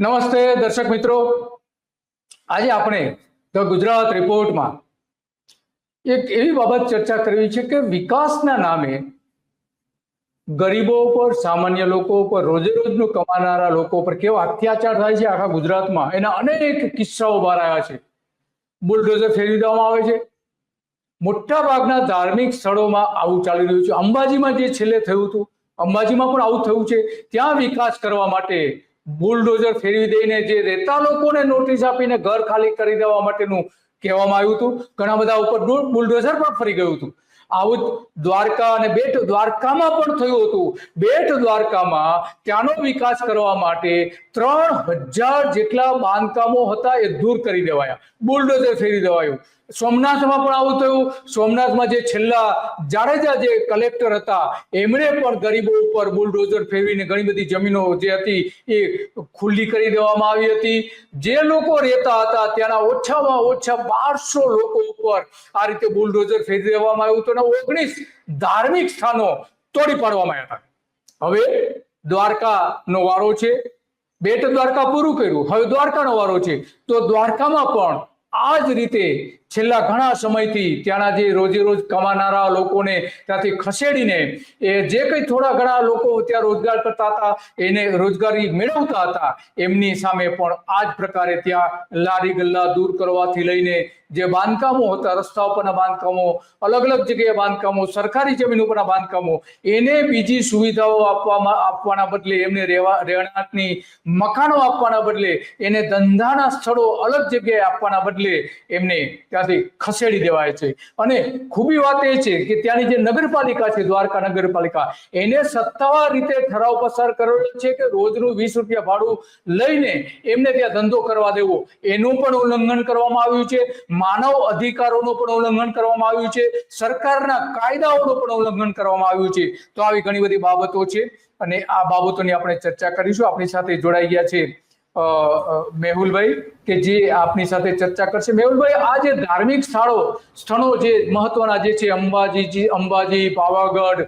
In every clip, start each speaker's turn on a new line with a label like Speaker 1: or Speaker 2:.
Speaker 1: નમસ્તે દર્શક મિત્રો, આજે આપણે ધ ગુજરાત રિપોર્ટમાં એક એવી બાબત ચર્ચા કરવી છે કે વિકાસના નામે ગરીબો પર, સામાન્ય લોકો પર, રોજે રોજનું કમાનારા લોકો પર કેવો અત્યાચાર થાય છે આખા ગુજરાતમાં એના અનેક કિસ્સાઓ બહાર આવ્યા છે. બુલડોઝર ફેરવી દેવામાં આવે છે. મોટા ભાગના ધાર્મિક સ્થળોમાં આવું ચાલી રહ્યું છે. અંબાજીમાં જે છેલ્લે થયું હતું, અંબાજીમાં પણ આવું થયું છે. ત્યાં વિકાસ કરવા માટે બુલડોઝર ફેરવી દઈને જે રહેતા લોકોને નોટિસ આપીને ઘર ખાલી કરી દેવા માટેનું કહેવામાં આવ્યું હતું. ઘણા બધા ઉપર બુલડોઝર પણ ફરી ગયું હતું. આવું દ્વારકા અને બેટ દ્વારકામાં પણ થયું હતું. બેટ દ્વારકામાં ત્યાંનો વિકાસ કરવા માટે 3000 જેટલા બાંધકામો હતા એ દૂર કરી દેવાયા, બુલડોઝર ફેરવી દેવાયું. સોમનાથમાં પણ આવું થયું. સોમનાથમાં જે છેલ્લા જાડેજા જે કલેક્ટર હતા એમણે પણ ગરીબો ઉપર બુલડોઝર ફેરવીને ઘણી બધી જમીનો જે હતી એ ખુલ્લી કરી દેવામાં આવી હતી. જે લોકો રહેતા હતા ત્યાંના ઓછામાં ઓછા 1200 લોકો ઉપર આ રીતે બુલડોઝર ફેરવી દેવામાં આવ્યું હતું અને 19 ધાર્મિક સ્થાનો તોડી પાડવામાં આવ્યા હતા. હવે દ્વારકાનો વારો છે. બેટ દ્વારકા પૂરું કર્યું, હવે દ્વારકાનો વારો છે. તો દ્વારકામાં પણ આ જ રીતે છેલ્લા ઘણા સમયથી ત્યાંના જે રોજે રોજ કમાનારા લોકોને ત્યાંથી ખસેડીને એ જે કંઈ થોડા ઘણા લોકો ત્યાં રોજગાર કરતા હતા એને રોજગારી મેળવતા હતા એમની સામે પણ આ જ પ્રકારે ત્યાં લારી ગલ્લા દૂર કરવાથી લઈને જે બાંધકામો હતા, રસ્તા ઉપરના બાંધકામો, અલગ અલગ જગ્યાએ બાંધકામો, સરકારી જમીન ઉપરના બાંધકામો, એને બીજી સુવિધાઓ આપવાના બદલે, એમને રહેણાંકની મકાનો આપવાના બદલે, એને ધંધાના સ્થળો અલગ જગ્યાએ આપવાના બદલે એમને ત્યાંથી ખસેડી દેવાય છે. અને ખૂબી વાત એ છે કે ત્યાંની જે નગરપાલિકા છે, દ્વારકા નગરપાલિકા, એને સત્તાવાર રીતે ઠરાવ પસાર કરેલો છે કે રોજનું 20 રૂપિયા ભાડું લઈને એમને ત્યાં ધંધો કરવા દેવો. એનું પણ ઉલ્લંઘન કરવામાં આવ્યું છે. માનવ અધિકારોનું પણ ઉલ્લંઘન કરવામાં આવ્યું છે. સરકારના કાયદાઓનું પણ ઉલ્લંઘન કરવામાં આવ્યું છે. તો આવી ઘણી બધી બાબતો છે અને આ બાબતોની આપણે ચર્ચા કરીશું. આપણી સાથે જોડાઈ ગયા છે મેહુલભાઈ કે જે આપની સાથે ચર્ચા કરશે. મેહુલભાઈ, આ જે ધાર્મિક સ્થળો જે મહત્વના જે છે, અંબાજી, પાવાગઢ,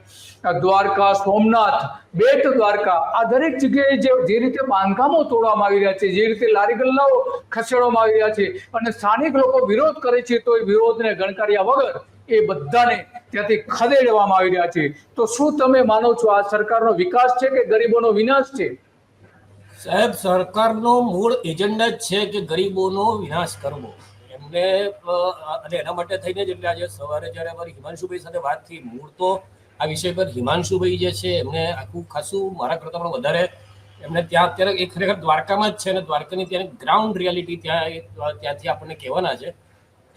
Speaker 1: દ્વારકા, સોમનાથ, બેટ દ્વારકા, આ દરેક જગ્યાએ જે રીતે બાંધકામો તોડવામાં આવી રહ્યા છે, જે રીતે લારી ગલ્લાઓ ખસેડવામાં આવી રહ્યા છે અને સ્થાનિક લોકો વિરોધ કરે છે તો એ વિરોધને ગણકાર્યા વગર એ બધાને ત્યાંથી ખદેડવામાં આવી રહ્યા છે. તો શું તમે માનો છો આ સરકારનો વિકાસ છે કે ગરીબોનો વિનાશ છે?
Speaker 2: સાહેબ, સરકારનો મૂળ એજન્ડા જ છે કે ગરીબોનો વિનાશ કરવો. એમને અને એના માટે થઈને જ એટલે આજે સવારે જ્યારે અમારી હિમાંશુભાઈ સાથે વાત થઈ, મૂળ તો આ વિષય પર હિમાંશુભાઈ જે છે એમને આખું ખાસું મારા કરતાં પણ વધારે એમને ત્યાં અત્યારે એ ખરેખર દ્વારકામાં જ છે અને દ્વારકાની ત્યાં ગ્રાઉન્ડ રિયાલિટી ત્યાંથી આપણને કહેવાના છે.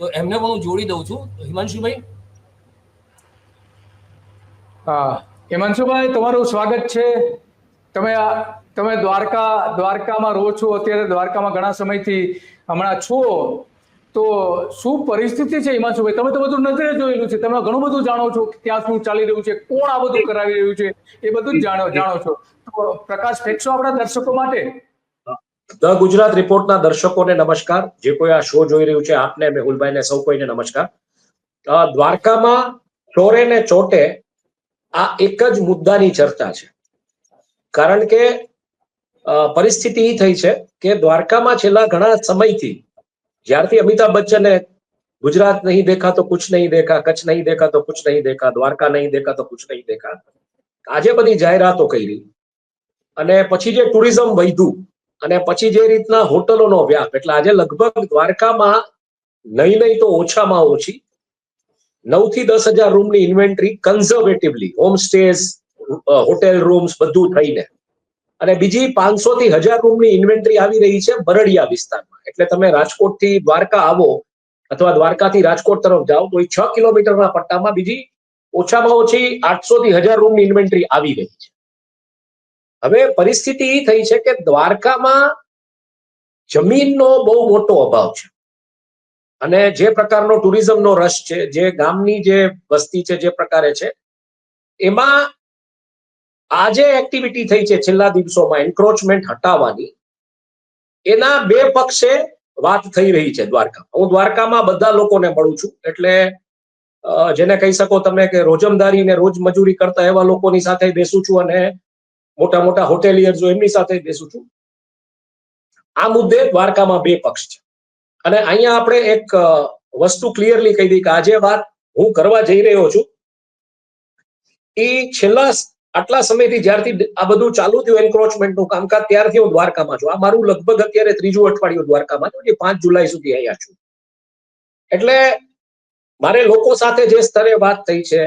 Speaker 2: તો એમને પણ હું જોડી દઉં છું. હિમાંશુભાઈ.
Speaker 1: હા, હિમાંશુભાઈ, તમારું સ્વાગત છે. તમે દ્વારકામાં રહો છો, અત્યારે દ્વારકામાં ઘણા સમયથી હમણાં છો. તો શું પરિસ્થિતિ છે હિમાંશુભાઈ? તમે તો બધું નજરે જોયેલું છે, તમે ઘણું બધું જાણો છો, ત્યાં શું ચાલી રહ્યું છે, કોણ આ બધું કરાવી રહ્યું છે, એ બધું જ જાણો છો. તો પ્રકાશ ફેંકશો આપણા દર્શકો માટે?
Speaker 3: ધ ગુજરાત રિપોર્ટના દર્શકોને નમસ્કાર. જે કોઈ આ શો જોઈ રહ્યું છે, આપને, મેહુલભાઈને, સૌ કોઈને નમસ્કાર. દ્વારકામાં ચોરે ને ચોટે આ એક જ મુદ્દાની ચર્ચા છે. કારણ કે પરિસ્થિતિ એ થઈ છે કે દ્વારકામાં છેલ્લા ઘણા સમયથી, જ્યારથી અમિતાભ બચ્ચને ગુજરાત નહીં દેખા તો કુછ નહીં દેખા, કચ્છ નહીં દેખા તો કુછ નહીં દેખા, દ્વારકા નહીં દેખા તો કુછ નહીં દેખા, આજે બધી જાહેરાતો કરી અને પછી જે ટુરિઝમ વધ્યું અને પછી જે રીતના હોટલોનો વ્યાપ, એટલે આજે લગભગ દ્વારકામાં નહીં તો ઓછામાં ઓછી 9 થી 10,000 રૂમની inventory conservatively, home stays, hotel rooms બધું થઈને, અને બીજી 500 થી 1000 રૂમની ઇન્વેન્ટરી આવી રહી છે બરડિયા વિસ્તારમાં. એટલે તમે રાજકોટથી દ્વારકા આવો અથવા દ્વારકાથી રાજકોટ તરફ જાઓ તો એ 6 કિલોમીટરના પટ્ટામાં બીજી ઓછામાં ઓછી 800 થી 1000 રૂમની ઇન્વેન્ટરી આવી રહી છે. હવે પરિસ્થિતિ એ થઈ છે કે દ્વારકામાં જમીનનો બહુ મોટો અભાવ છે અને જે પ્રકારનો ટુરિઝમનો રશ છે, જે ગામની જે વસ્તી છે, જે પ્રકારે છે, એમાં આ જે એક્ટિવિટી થઈ છે છેલ્લા દિવસોમાં એન્ક્રોચમેન્ટ હટાવવાની, એના બે પક્ષે વાત થઈ રહી છે દ્વારકામાં. હું દ્વારકામાં બધા લોકોને મળું છું, એટલે જેને કહી શકો તમે કે રોજમદારી ને રોજ મજૂરી કરતા એવા લોકોની સાથે બેસું છું અને મોટા મોટા હોટેલિયર્સ એમની સાથે બેસું છું. આ મુદ્દે દ્વારકામાં બે પક્ષ છે. અને અહીંયા આપણે એક વસ્તુ ક્લિયરલી કહી દઈએ કે આજે વાત હું કરવા જઈ રહ્યો છું એ છેલ્લા આટલા સમયથી જ્યારથી આ બધું ચાલુ થયું એન્ક્રોચમેન્ટનું કામકાજ ત્યારથી હું દ્વારકામાં છું. આ મારું લગભગ અત્યારે ત્રીજું અઠવાડિયું દ્વારકામાં છું, 5 જુલાઈ સુધી અહીંયા છું. એટલે મારે લોકો સાથે જે સ્તરે વાત થઈ છે,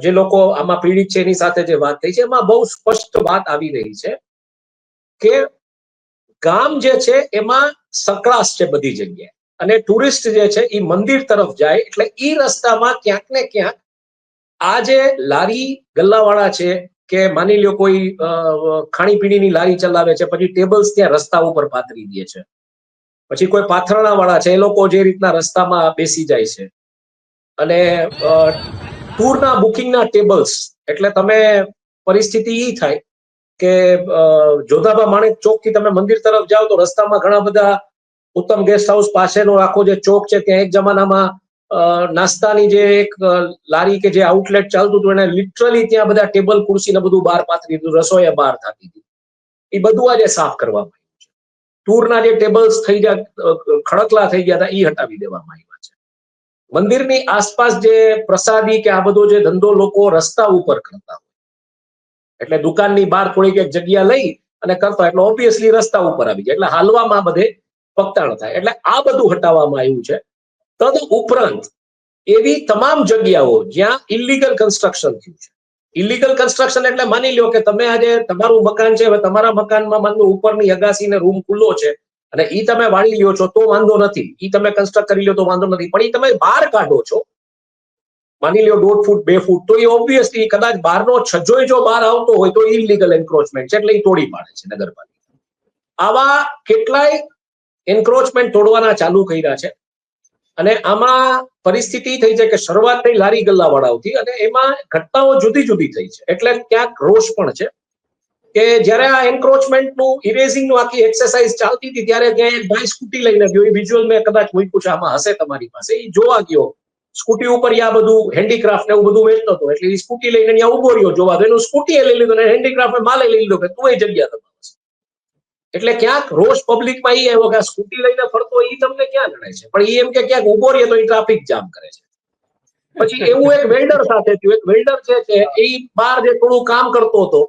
Speaker 3: જે લોકો આમાં પીડિત છે એની સાથે જે વાત થઈ છે, એમાં બહુ સ્પષ્ટ વાત આવી રહી છે કે ગામ જે છે એમાં સકળાશ છે બધી જગ્યાએ, અને ટુરિસ્ટ જે છે એ મંદિર તરફ જાય એટલે એ રસ્તામાં ક્યાંક ને ક્યાંક આ જે લારી ગલ્લાવાળા છે કે માની લ્યો કોઈ ખાણીપીણીની લારી ચલાવે છે, પછી ટેબલ્સ ત્યાં રસ્તા ઉપર પાથરી દે છે, પછી કોઈ પાથરણા વાળા છે એ લોકો જે રીતના રસ્તામાં બેસી જાય છે, અને ટૂરના બુકિંગના ટેબલ્સ, એટલે તમે પરિસ્થિતિ એ થાય કે જોધાબા માણેક ચોક થી તમે મંદિર તરફ જાઓ તો રસ્તામાં ઘણા બધા ઉત્તમ ગેસ્ટ હાઉસ પાસેનો આખો જે ચોક છે ત્યાં એક જમાનામાં નાસ્તાની જે એક લારી કે જે આઉટલેટ ચાલતું હતું એને લિટરલી ત્યાં બધા ટેબલ ખુરશી ને બધું બહાર પાથરી દીધું, રસોઈ બહાર થતી હતી. એ બધું આજે સાફ કરવામાં આવ્યું છે. ટૂરના જે ટેબલ્સ થઈ ગયા ખડકલા થઈ ગયા હતા એ હટાવી દેવામાં આવ્યા છે. મંદિરની આસપાસ જે પ્રસાદી કે આ બધો જે ધંધો લોકો રસ્તા ઉપર કરતા હોય, એટલે દુકાનની બહાર થોડીક એક જગ્યા લઈ અને કરતા, એટલે ઓબ્વિયસલી રસ્તા ઉપર આવી જાય, એટલે હાલવામાં બધે પકતાણ થાય, એટલે આ બધું હટાવવામાં આવ્યું છે. તદ ઉપરાંત એવી તમામ જગ્યાઓ જ્યાં ઇલીગલ કન્સ્ટ્રક્શન થયું છે. ઇલીગલ કન્સ્ટ્રક્શન એટલે માની લો કે તમે આજે તમારું મકાન છે, હવે તમારા મકાનમાં માનો ઉપરની અગાસી ને રૂમ ખુલ્લો છે અને ઈ તમે વાળી લ્યો છો તો વાંધો નથી, ઈ તમે કન્સ્ટ્રક્ટ કરી લ્યો તો વાંધો નથી, પણ ઈ તમે બહાર કાઢો છો, માની લ્યો 1.5 ફૂટ 2 ફૂટ, તો એ ઓબ્વિયસલી કદાચ બહારનો છજ્જોય જો બહાર આવતો હોય તો ઇલીગલ એન્ક્રોચમેન્ટ છે, એટલે એ તોડી પાડે છે નગરપાલિકા. આવા કેટલાય એન્ક્રોચમેન્ટ તોડવાના ચાલુ કર્યા છે. અને આમાં પરિસ્થિતિ થઈ છે કે શરૂઆત થઈ લારી ગલ્લાવાળાઓથી, અને એમાં ઘટનાઓ જુદી જુદી થઈ છે. એટલે ક્યાંક રોષ પણ છે કે જ્યારે આ એન્ક્રોચમેન્ટનું ઇરેઝિંગનું આખી એક્સરસાઇઝ ચાલતી હતી ત્યારે ત્યાં એક ભાઈ સ્કૂટી લઈને ગયો, એ વિઝ્યુઅલ મેં કદાચ મૂક્યું છે, આમાં હશે તમારી પાસે, એ જોવા ગયો સ્કૂટી ઉપર આ બધું હેન્ડીક્રાફ્ટ ને એવું બધું વેચતો હતો, એટલે એ સ્કૂટી લઈને ત્યાં ઉભો રહ્યો જોવા, તો એનું સ્કૂટી લઈ લીધું અને હેન્ડીક્રાફ્ટ માલે લઈ લીધો કે તું એ જગ્યા તમારે. એટલે ક્યાંક રોષ પબ્લિકમાં એ આવ્યો કે સ્કૂટી લઈને ફરતો એ તમને ક્યાં જણાય છે, પણ એ એમ કે ક્યાંક ઉભો રહે તો એ ટ્રાફિક જામ કરે છે. પછી એવું એક વેલ્ડર સાથે થયું, એક વેલ્ડર છે કે એ બહાર જે થોડું કામ કરતો હતો,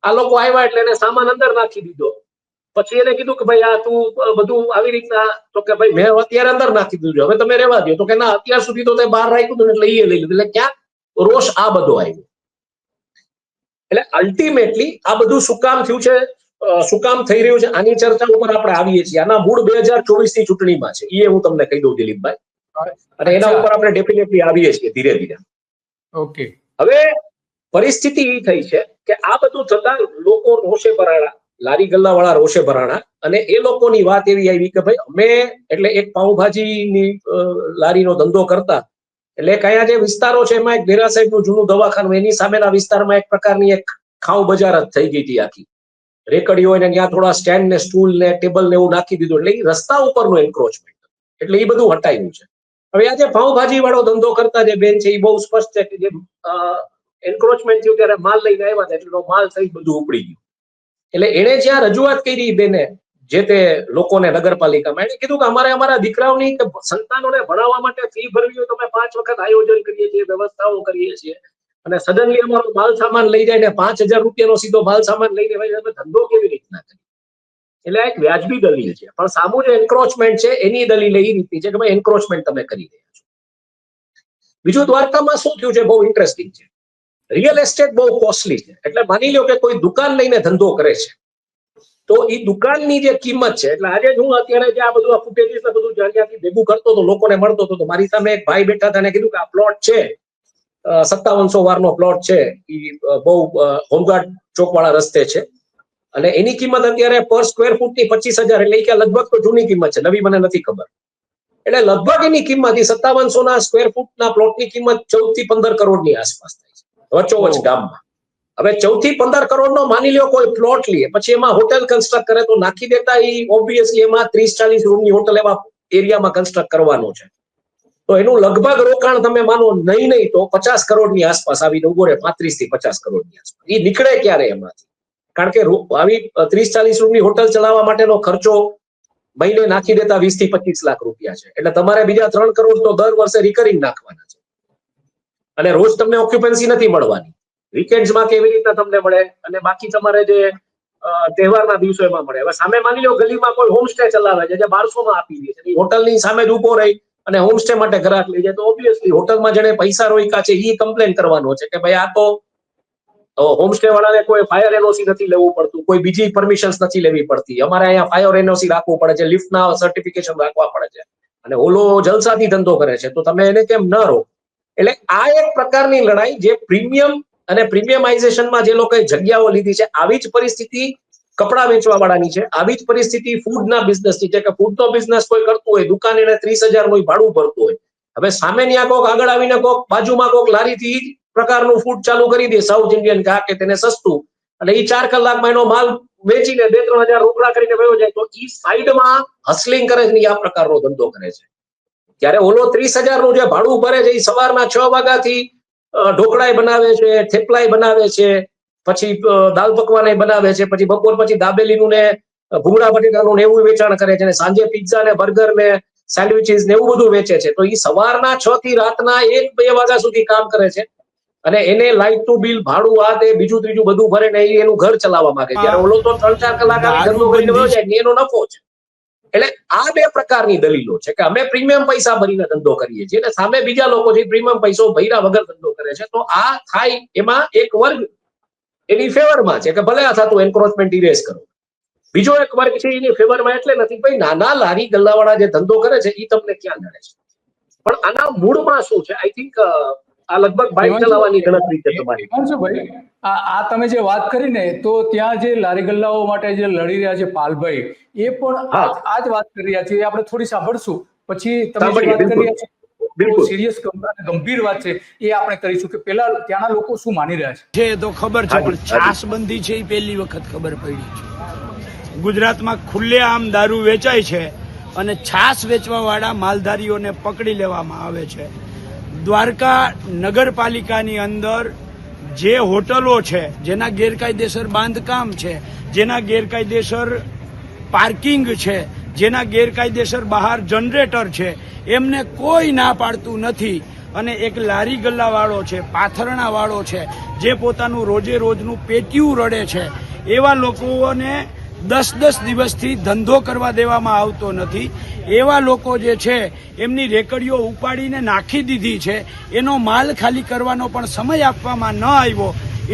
Speaker 3: આ લોકો આવ્યા એટલે એને સામાન અંદર નાખી દીધો. પછી એને કીધું કે ભાઈ આ તું બધું આવી રીતના, તો કે ભાઈ મેં અત્યારે અંદર નાખી દીધું, હવે તમે રહેવા દો, તો કે ના અત્યાર સુધી તો તે બહાર રાખ્યું હતું એટલે એ લઈ લીધું. એટલે ક્યાંક રોષ આ બધો આવ્યો. એટલે અલ્ટિમેટલી આ બધું શું કામ થયું છે, શું કામ થઈ રહ્યું છે, આની ચર્ચા ઉપર આપણે આવીએ છીએ. આના મૂળ 2024 ની ચૂંટણીમાં છે, એ હું તમને કહી દઉં દિલીપભાઈ, અને એના ઉપર આપણે ડેફિનેટલી આવીએ છીએ ધીરે ધીરે.
Speaker 1: ઓકે.
Speaker 3: હવે પરિસ્થિતિ એ થઈ છે કે આ બધું થતા લોકો રોષે ભરાણા, લારી ગલ્લા વાળા રોષે ભરાણા, અને એ લોકોની વાત એવી આવી કે ભાઈ અમે, એટલે એક પાઉંભાજીની લારીનો ધંધો કરતા, એટલે કયા જે વિસ્તારો છે એમાં એક બેરા સાહેબનું જૂનું દવાખાનું, એની સામેના વિસ્તારમાં એક પ્રકારની એક ખાઉ બજાર જ થઈ ગઈ હતી આખી. રેકડી હોય ને ત્યાં થોડા સ્ટેન્ડ ને સ્ટૂલ ને ટેબલ ને એવું નાખી દીધું, એટલે એ રસ્તા ઉપરનું એન્ક્રોચમેન્ટ, એટલે એ બધું હટાવ્યું છે. હવે આજે પાઉંભાજી વાળો ધંધો કરતા જે બેન છે એ બહુ સ્પષ્ટ છે કે જે એન્ક્રોચમેન્ટ થયું ત્યારે માલ લઈને આવ્યા હતા, એટલે માલ સહિત બધું ઉપડી ગયું. એટલે એને જ્યાં રજૂઆત કરી બેને જે તે લોકોને નગરપાલિકામાં, એને કીધું કે અમારે અમારા દીકરાઓની સંતાનોને ભણાવવા માટે ફી ભરવી હોય તો અમે 5 વખત આયોજન કરીએ છીએ, વ્યવસ્થાઓ કરીએ છીએ, અને સડનલી અમારો માલ સામાન લઈ જાય ને 5,000 રૂપિયાનો સીધો માલ સામાન લઈને ધંધો કેવી રીતના કરીએ? એટલે એક વ્યાજબી દલીલ છે, પણ સામુ જે એન્ક્રોચમેન્ટ છે એની દલીલ એ રીતની છે કે ભાઈ એન્ક્રોચમેન્ટ તમે કરી રહ્યા છો. બીજું, દ્વારકામાં શું થયું છે બહુ ઇન્ટરેસ્ટિંગ છે. રિયલ એસ્ટેટ બહુ કોસ્ટલી છે. એટલે માની લો કે કોઈ દુકાન લઈને ધંધો કરે છે તો એ દુકાનની જે કિંમત છે, એટલે આજે હું અત્યારે જે આ બધું ફૂટેજીસ ને બધું જ્યાંથી ભેગું કરતો હતો, લોકોને મળતો હતો, તો મારી સામે એક ભાઈ બેઠા હતા અને કીધું કે આ પ્લોટ છે 5700 વારનો પ્લોટ છે, એ બહુ હોમગાર્ડ ચોક વાળા રસ્તે છે, અને એની કિંમત અત્યારે પર સ્ક્વેર ફૂટની 25,000, એટલે કે લગભગ તો જૂની કિંમત છે, નવી મને નથી ખબર. એટલે લગભગ એની કિંમત 5700 ના સ્ક્વેર ફૂટના પ્લોટની કિંમત 14 થી 15 કરોડની આસપાસ થાય છે વચ્ચોવચ્ચ ગામમાં. હવે 14 થી 15 કરોડનો માની લ્યો કોઈ પ્લોટ લે, પછી એમાં હોટેલ કન્સ્ટ્રક્ટ કરે તો નાખી દેતા એ ઓબ્વિયસલી એમાં 30-40 રૂમની હોટેલ એવા એરિયામાં કન્સ્ટ્રક્ટ કરવાનો છે, તો એનું લગભગ રોકાણ તમે માનો નહીં તો 50 કરોડની આસપાસ આવીને ઉભો રહે, 35 થી 50 કરોડની આસપાસ. એ નીકળે ક્યારે એમાંથી? કારણ કે આવી 30-40 રૂમની હોટલ ચલાવવા માટેનો ખર્ચો મહિને નાખી દેતા 20 થી 25 લાખ રૂપિયા છે. એટલે તમારે બીજા 3 કરોડ તો દર વર્ષે રિકરિંગ નાખવાના છે. અને રોજ તમને ઓક્યુપન્સી નથી મળવાની, વીકેન્ડ્સમાં કેવી રીતે તમને મળે, અને બાકી તમારે જે તહેવારના દિવસો એમાં મળે. હવે સામે માની લો ગલીમાં કોઈ હોમ સ્ટે ચલાવે છે જે 1200 આપી દે છે, હોટલની સામે જ ઉભો રહી અને હોમ સ્ટે માટે ગ્રાહક લઈ જાય, તો ઓબ્વિયસલી હોટલમાં જેને પૈસા રોક્યા છે એ કમ્પ્લેન કરવાનો છે કે ભાઈ આ તો હોમ સ્ટે વાળાને કોઈ ફાયર એનઓસી નથી લેવું પડતું, કોઈ બીજી પરમિશન્સ નથી લેવી પડતી, અમારે અહીંયા ફાયર એનઓસી રાખવું પડે છે, લિફ્ટના સર્ટિફિકેશન રાખવા પડે છે, અને ઓલો જલસાથી ધંધો કરે છે તો તમે એને કેમ ન રોકો? એટલે આ એક પ્રકારની લડાઈ જે પ્રીમિયમ અને પ્રીમિયમાઇઝેશનમાં જે લોકોએ જગ્યાઓ લીધી છે, આવી જ પરિસ્થિતિ કપડા વેચવા વાળાની છે, આવી જ પરિસ્થિતિ ફૂડના બિઝનેસની છે કે ફૂડનો બિઝનેસ કોઈ કરતું હોય, દુકાન એને 30,000 નું ભાડું ભરતું હોય, હવે સામેની આ કોક આગળ આવીને કોક બાજુમાં કોક લારીથી પ્રકારનું ફૂડ ચાલુ કરી દે સાઉથ ઇન્ડિયન કે તેને સસ્તું, અને એ 4 કલાકમાં એનો માલ વેચીને 2-3 હજાર રોકડા કરીને વયો જાય, તો એ સાઈડમાં હસલિંગ કરે છે, આ પ્રકારનો ધંધો કરે છે. ત્યારે ઓલો 30,000 નું જે ભાડું ભરે છે એ સવારના 6 વાગ્યાથી ઢોકળાય બનાવે છે, થેપલાય બનાવે છે, પછી દાલ પકવાને બનાવે છે, પછી બપોર પછી દાબેલીનું ને ભૂંગળા બટેટાનું ને એવું વેચાણ કરે છે, અને સાંજે પિઝા ને બર્ગર ને સેન્ડવિચીસ ને એવું બધું વેચે છે. તો એ સવારના 6 થી રાતના 1-2 વાગ્યા સુધી કામ કરે છે, અને એને લાઇટનું બિલ, ભાડું, આ તે બીજું ત્રીજું બધું ભરે ને એનું ઘર ચલાવવા માંગે. ત્યારે ઓલો તો 3-4 કલાક આવી ધંધો કરીને વયો જાય ને એનો નફો છે. એટલે આ બે પ્રકારની દલીલો છે કે અમે પ્રીમિયમ પૈસા ભરીને ધંધો કરીએ છીએ, અને સામે બીજા લોકો જે પ્રીમિયમ પૈસો ભર્યા વગર ધંધો કરે છે. તો આ થાય એમાં એક વર્ગ એની ફેવરમાં છે કે ભલે આ થતું એન્ક્રોચમેન્ટ ઇરેઝ કરો, બીજો એક વર્ગ છે એની ફેવરમાં એટલે નથી. ભાઈ નાના લારી ગલ્લાવાળા જે ધંધો કરે છે એ તમને ક્યાં નડે છે? પણ આના મૂળમાં શું છે? આઈ થિંક આ લગભગ બાઇક ચલાવવાની ગણતરી છે તમારી.
Speaker 1: ભાઈ આ તમે જે વાત કરી ને, તો ત્યાં જે લારી ગલ્લાઓ માટે જે લડી રહ્યા છે પાલભાઈ, એ પણ આ જ વાત કરી રહ્યા છે. એ આપણે થોડી સાંભળશું, પછી તમે જે વાત કરી રહ્યા છો બિલકુલ સિરિયસ ગંભીર વાત છે એ આપણે કરીશું કે પેલા ત્યાંના લોકો શું માની રહ્યા
Speaker 4: છે. તો ખબર છે, પણ છાસબંધી છે એ પહેલી વખત ખબર પડી છે. ગુજરાતમાં ખુલ્લેઆમ દારૂ વેચાય છે અને છાસ વેચવા વાળા માલધારીઓને પકડી લેવામાં આવે છે. દ્વારકા નગરપાલિકાની અંદર જે હોટલો છે, જેના ગેરકાયદેસર બાંધકામ છે, જેના ગેરકાયદેસર પાર્કિંગ છે, જેના ગેરકાયદેસર બહાર જનરેટર છે, એમને કોઈ ના પાડતું નથી. અને એક લારી ગલ્લાવાળો છે, પાથરણાવાળો છે, જે પોતાનું રોજે રોજનું પેટીયું રડે છે, એવા લોકોને 10-10 દિવસથી ધંધો કરવા દેવામાં આવતો નથી. એવા લોકો જે છે એમની રેકડીઓ ઉપાડીને નાખી દીધી છે. એનો માલ ખાલી કરવાનો પણ સમય આપવામાં ન આવ્યો.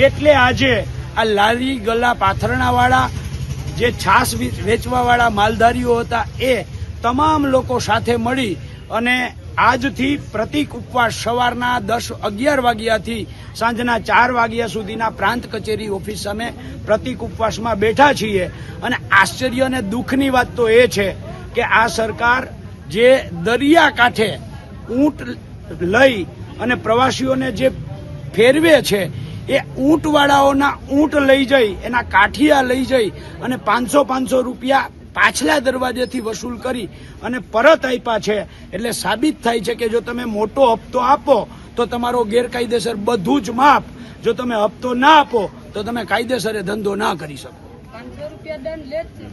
Speaker 4: એટલે આજે આ લારી ગલ્લા પાથરણાવાળા, જે છાસ વેચવાવાળા માલધારીઓ હતા, એ તમામ લોકો સાથે મળી અને આજથી પ્રતિક ઉપવાસ સવારના 10-11 વાગ્યાથી સાંજના 4 વાગ્યા સુધીના પ્રાંત કચેરી ઓફિસ સામે પ્રતિક ઉપવાસમાં બેઠા છીએ. અને આશ્ચર્ય અને દુઃખની વાત તો એ છે કે આ સરકાર જે દરિયા કાંઠે ઊંટ લઈ અને પ્રવાસીઓને જે ફેરવે છે, એ ઊંટવાળાઓના ઊંટ લઈ જઈ, એના કાઠિયા લઈ જઈ અને 500 રૂપિયા પાછલા દરવાજેથી વસૂલ કરી અને પરત આપ્યા છે. એટલે સાબિત થાય છે કે જો તમે મોટો હપ્તો આપો તો તમારો ગેરકાયદેસર બધું જ માફ, જો તમે હપ્તો ના આપો તો તમે કાયદેસરે ધંધો ના કરી શકો.
Speaker 5: 500 રૂપિયા દંડ લે છે.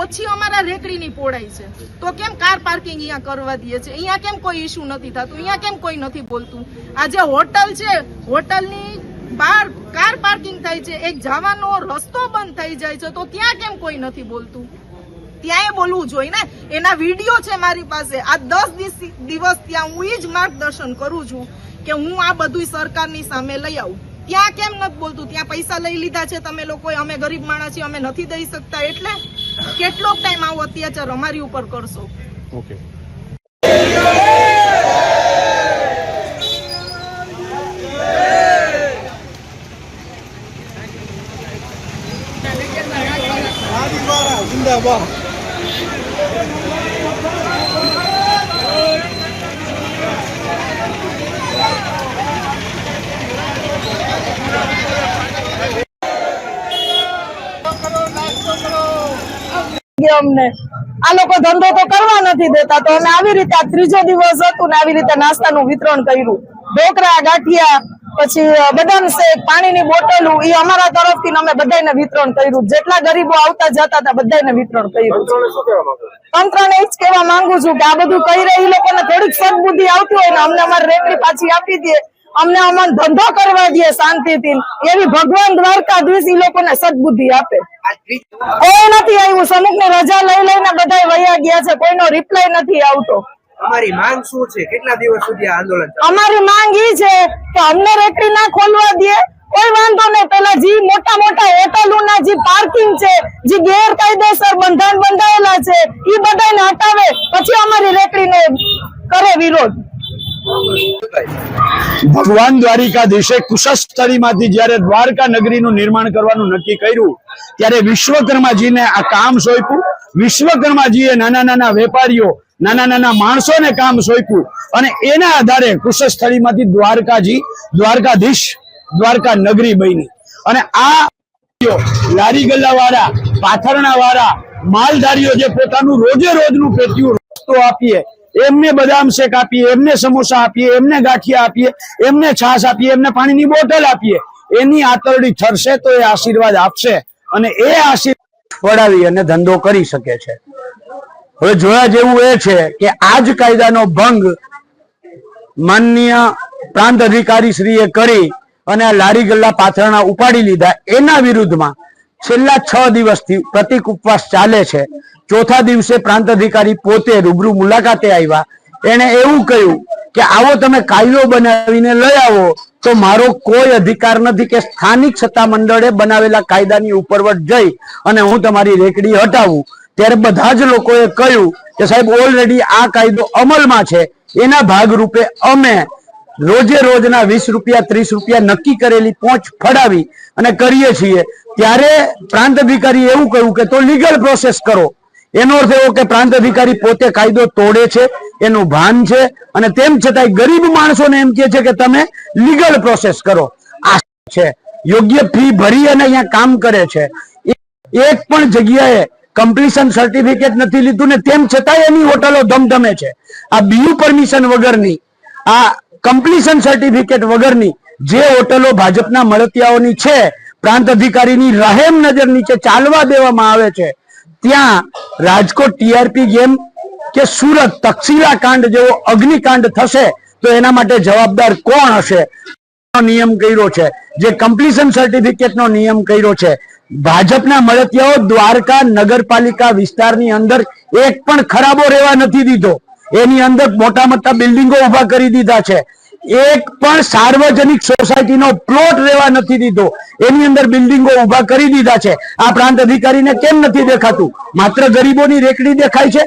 Speaker 5: ઓછી અમારા રેકડીની પોડાઈ છે તો કેમ કાર પાર્કિંગ અહીંયા કરવા દે છે? અહીંયા કેમ કોઈ ઇસ્યુ નથી થતું? અહીંયા કેમ કોઈ નથી બોલતું? આ જે હોટલ છે, હોટલની બહાર કાર પાર્કિંગ થાય છે, એક જવાનો રસ્તો બંધ થઈ જાય છે, તો ત્યાં કેમ કોઈ નથી બોલતું? ત્યાં બોલવું જોઈએ ને. એના વિડીયો છે મારી પાસે. આ 10 દિવસ ત્યાં હું જ માર્ગદર્શન કરું છું કે હું આ બધું સરકારની સામે લઈ આવું. ત્યાં કેમ નથી બોલતું? ત્યાં પૈસા લઈ લીધા છે તમે લોકોએ, અમે ગરીબ માણસ છીએ, અમે નથી દઈ શકતા, એટલે કેટલોક ટાઈમ આવો અત્યાચાર અમારી ઉપર કરશો?
Speaker 4: ઓકે. જિંદાબાદ.
Speaker 5: અમને આ લોકો ધંધો તો કરવા નથી દેતા, તો અમે આવી રીતે આ ત્રીજો દિવસ હતું ને આવી રીતે નાસ્તાનું વિતરણ કર્યું. ઢોકળા, ગાંઠિયા, પછી બદામ શેક, પાણીની બોટલો એ અમારા તરફથી અમે બધાને વિતરણ કર્યું. જેટલા ગરીબો આવતા જતા હતા બધાને વિતરણ કર્યું. તંત્રને એ જ કહેવા માંગુ છું કે આ બધું કરી રહી લોકોને થોડીક સદબુદ્ધિ આવતી હોય ને અમને અમારી રેકડી પાછી આપી દે, અમને અમારો ધંધો કરવા દે શાંતિથી, એવી ભગવાન દ્વારકાધીશ એ લોકોને સદબુદ્ધિ આપે. કોઈ નથી આવ્યું, સમુખની રજા લઈ લઈને બધા વયા ગયા છે, કોઈનો રિપ્લાય નથી આવતો.
Speaker 6: અમારી માંગ શું છે? કેટલા દિવસ સુધી આ આંદોલન ચાલશે?
Speaker 5: અમારી માંગ એ છે કે અમને રેકડી ના ખોલવા દે, કોઈ વાંધો નહીં. પેલા જે મોટા મોટા હોટલોના જે પાર્કિંગ છે, જે ગેરકાયદેસર બંધારણ બંધાયેલા છે એ બધાને હટાવે, પછી અમારી રેકડીને કરે વિરોધ.
Speaker 4: ભગવાન દ્વારિકાધીશે કુશસ્થળીમાંથી જ્યારે દ્વારકા નગરીનું નિર્માણ કરવાનું નક્કી કર્યું ત્યારે વિશ્વકર્માજીને આ કામ સોંપ્યું. વિશ્વકર્માજીએ નાના નાના વેપારીઓ, નાના નાના માણસોને કામ સોંપ્યું અને એના આધારે કુશસ્થળીમાંથી દ્વારકાધીશ દ્વારકા નગરી બની. અને આ લારી ગલ્લા વાળા, પાથરણા વાળા, માલધારીઓ જે પોતાનું રોજે રોજનું પેટ્યું રસ્તો આપીએ, એમને બદામ શેક આપીએ, એમને સમોસા આપીએ, એમને ગાંઠિયા આપીએ, એમને છાશ આપીએ, એમને પાણીની બોટલ આપીએ, એની આતરડી ઠરશે તો એ આશીર્વાદ આપશે અને એ આશીર્વાદ વડાવી અને ધંધો કરી શકે છે. હવે જોયા જેવું એ છે કે આ જ કાયદાનો ભંગ માનનીય પ્રાંત અધિકારી શ્રીએ કરી અને આ લારી ગલ્લા પાથરણા ઉપાડી લીધા. એના વિરુદ્ધમાં છેલ્લા 6 દિવસથી પ્રતિક ઉપવાસ ચાલે છે. ચોથા દિવસે પ્રાંત અધિકારી પોતે રૂબરૂ મુલાકાતે આવ્યા. એને એવું કહ્યું કે આવો તમે કાયદો બનાવીને લઈ આવો તો મારો કોઈ અધિકાર નથી કે સ્થાનિક સત્તા મંડળે બનાવેલા કાયદાની ઉપરવટ જઈ અને હું તમારી રેકડી હટાવું. ત્યારે બધા જ લોકોએ કહ્યું કે સાહેબ ઓલરેડી આ કાયદો અમલમાં છે, એના ભાગરૂપે અમે રોજે રોજના 20 રૂપિયા 30 રૂપિયા નક્કી કરેલી પહોંચ ફડાવી અને કરીએ છીએ. ત્યારે પ્રાંત અધિકારી એવું કહ્યું કે તો લીગલ પ્રોસેસ કરો. એનો અર્થ એવો કે પ્રાંત અધિકારી પોતે કાયદો તોડે છે, એનું ભાન છે અને તેમ છતાંય ગરીબ માણસોને એમ કહે છે કે તમે લીગલ પ્રોસેસ કરો. આ છે યોગ્ય ફી ભરી અને અહીંયા કામ કરે છે. એક પણ જગ્યાએ કમ્પ્લીશન સર્ટિફિકેટ નથી લીધું ને તેમ છતાંય એની હોટલો ધમધમે છે. આ બીયુ પરમિશન વગરની, આ કમ્પ્લીશન સર્ટિફિકેટ વગરની જે હોટલો ભાજપના મળતિયાઓની છે, પ્રાંત અધિકારીની રહેમ નજર નીચે ચાલવા દેવામાં આવે છે, ત્યાં રાજકોટ ટીઆરપી ગેમ કે સુરત તક્ષશિલા કાંડ જેવો અગ્નિકાંડ થશે તો એના માટે જવાબદાર કોણ હશે? નિયમ કર્યો છે, જે કમ્પ્લીશન સર્ટિફિકેટનો નિયમ કર્યો છે, ભાજપના મળતિયાઓ દ્વારકા નગરપાલિકા વિસ્તારની અંદર એક પણ ખરાબો રહેવા નથી દીધો. એની અંદર મોટા મોટા બિલ્ડિંગો ઉભા કરી દીધા છે. એક પણ સાર્વજનિક સોસાયટીનો પ્લોટ રહેવા નથી દીધો. એની અંદર બિલ્ડિંગો ઉભા કરી દીધા છે. આ પ્રાંત અધિકારીને કેમ નથી દેખાતું? માત્ર ગરીબોની રેકડી દેખાય છે.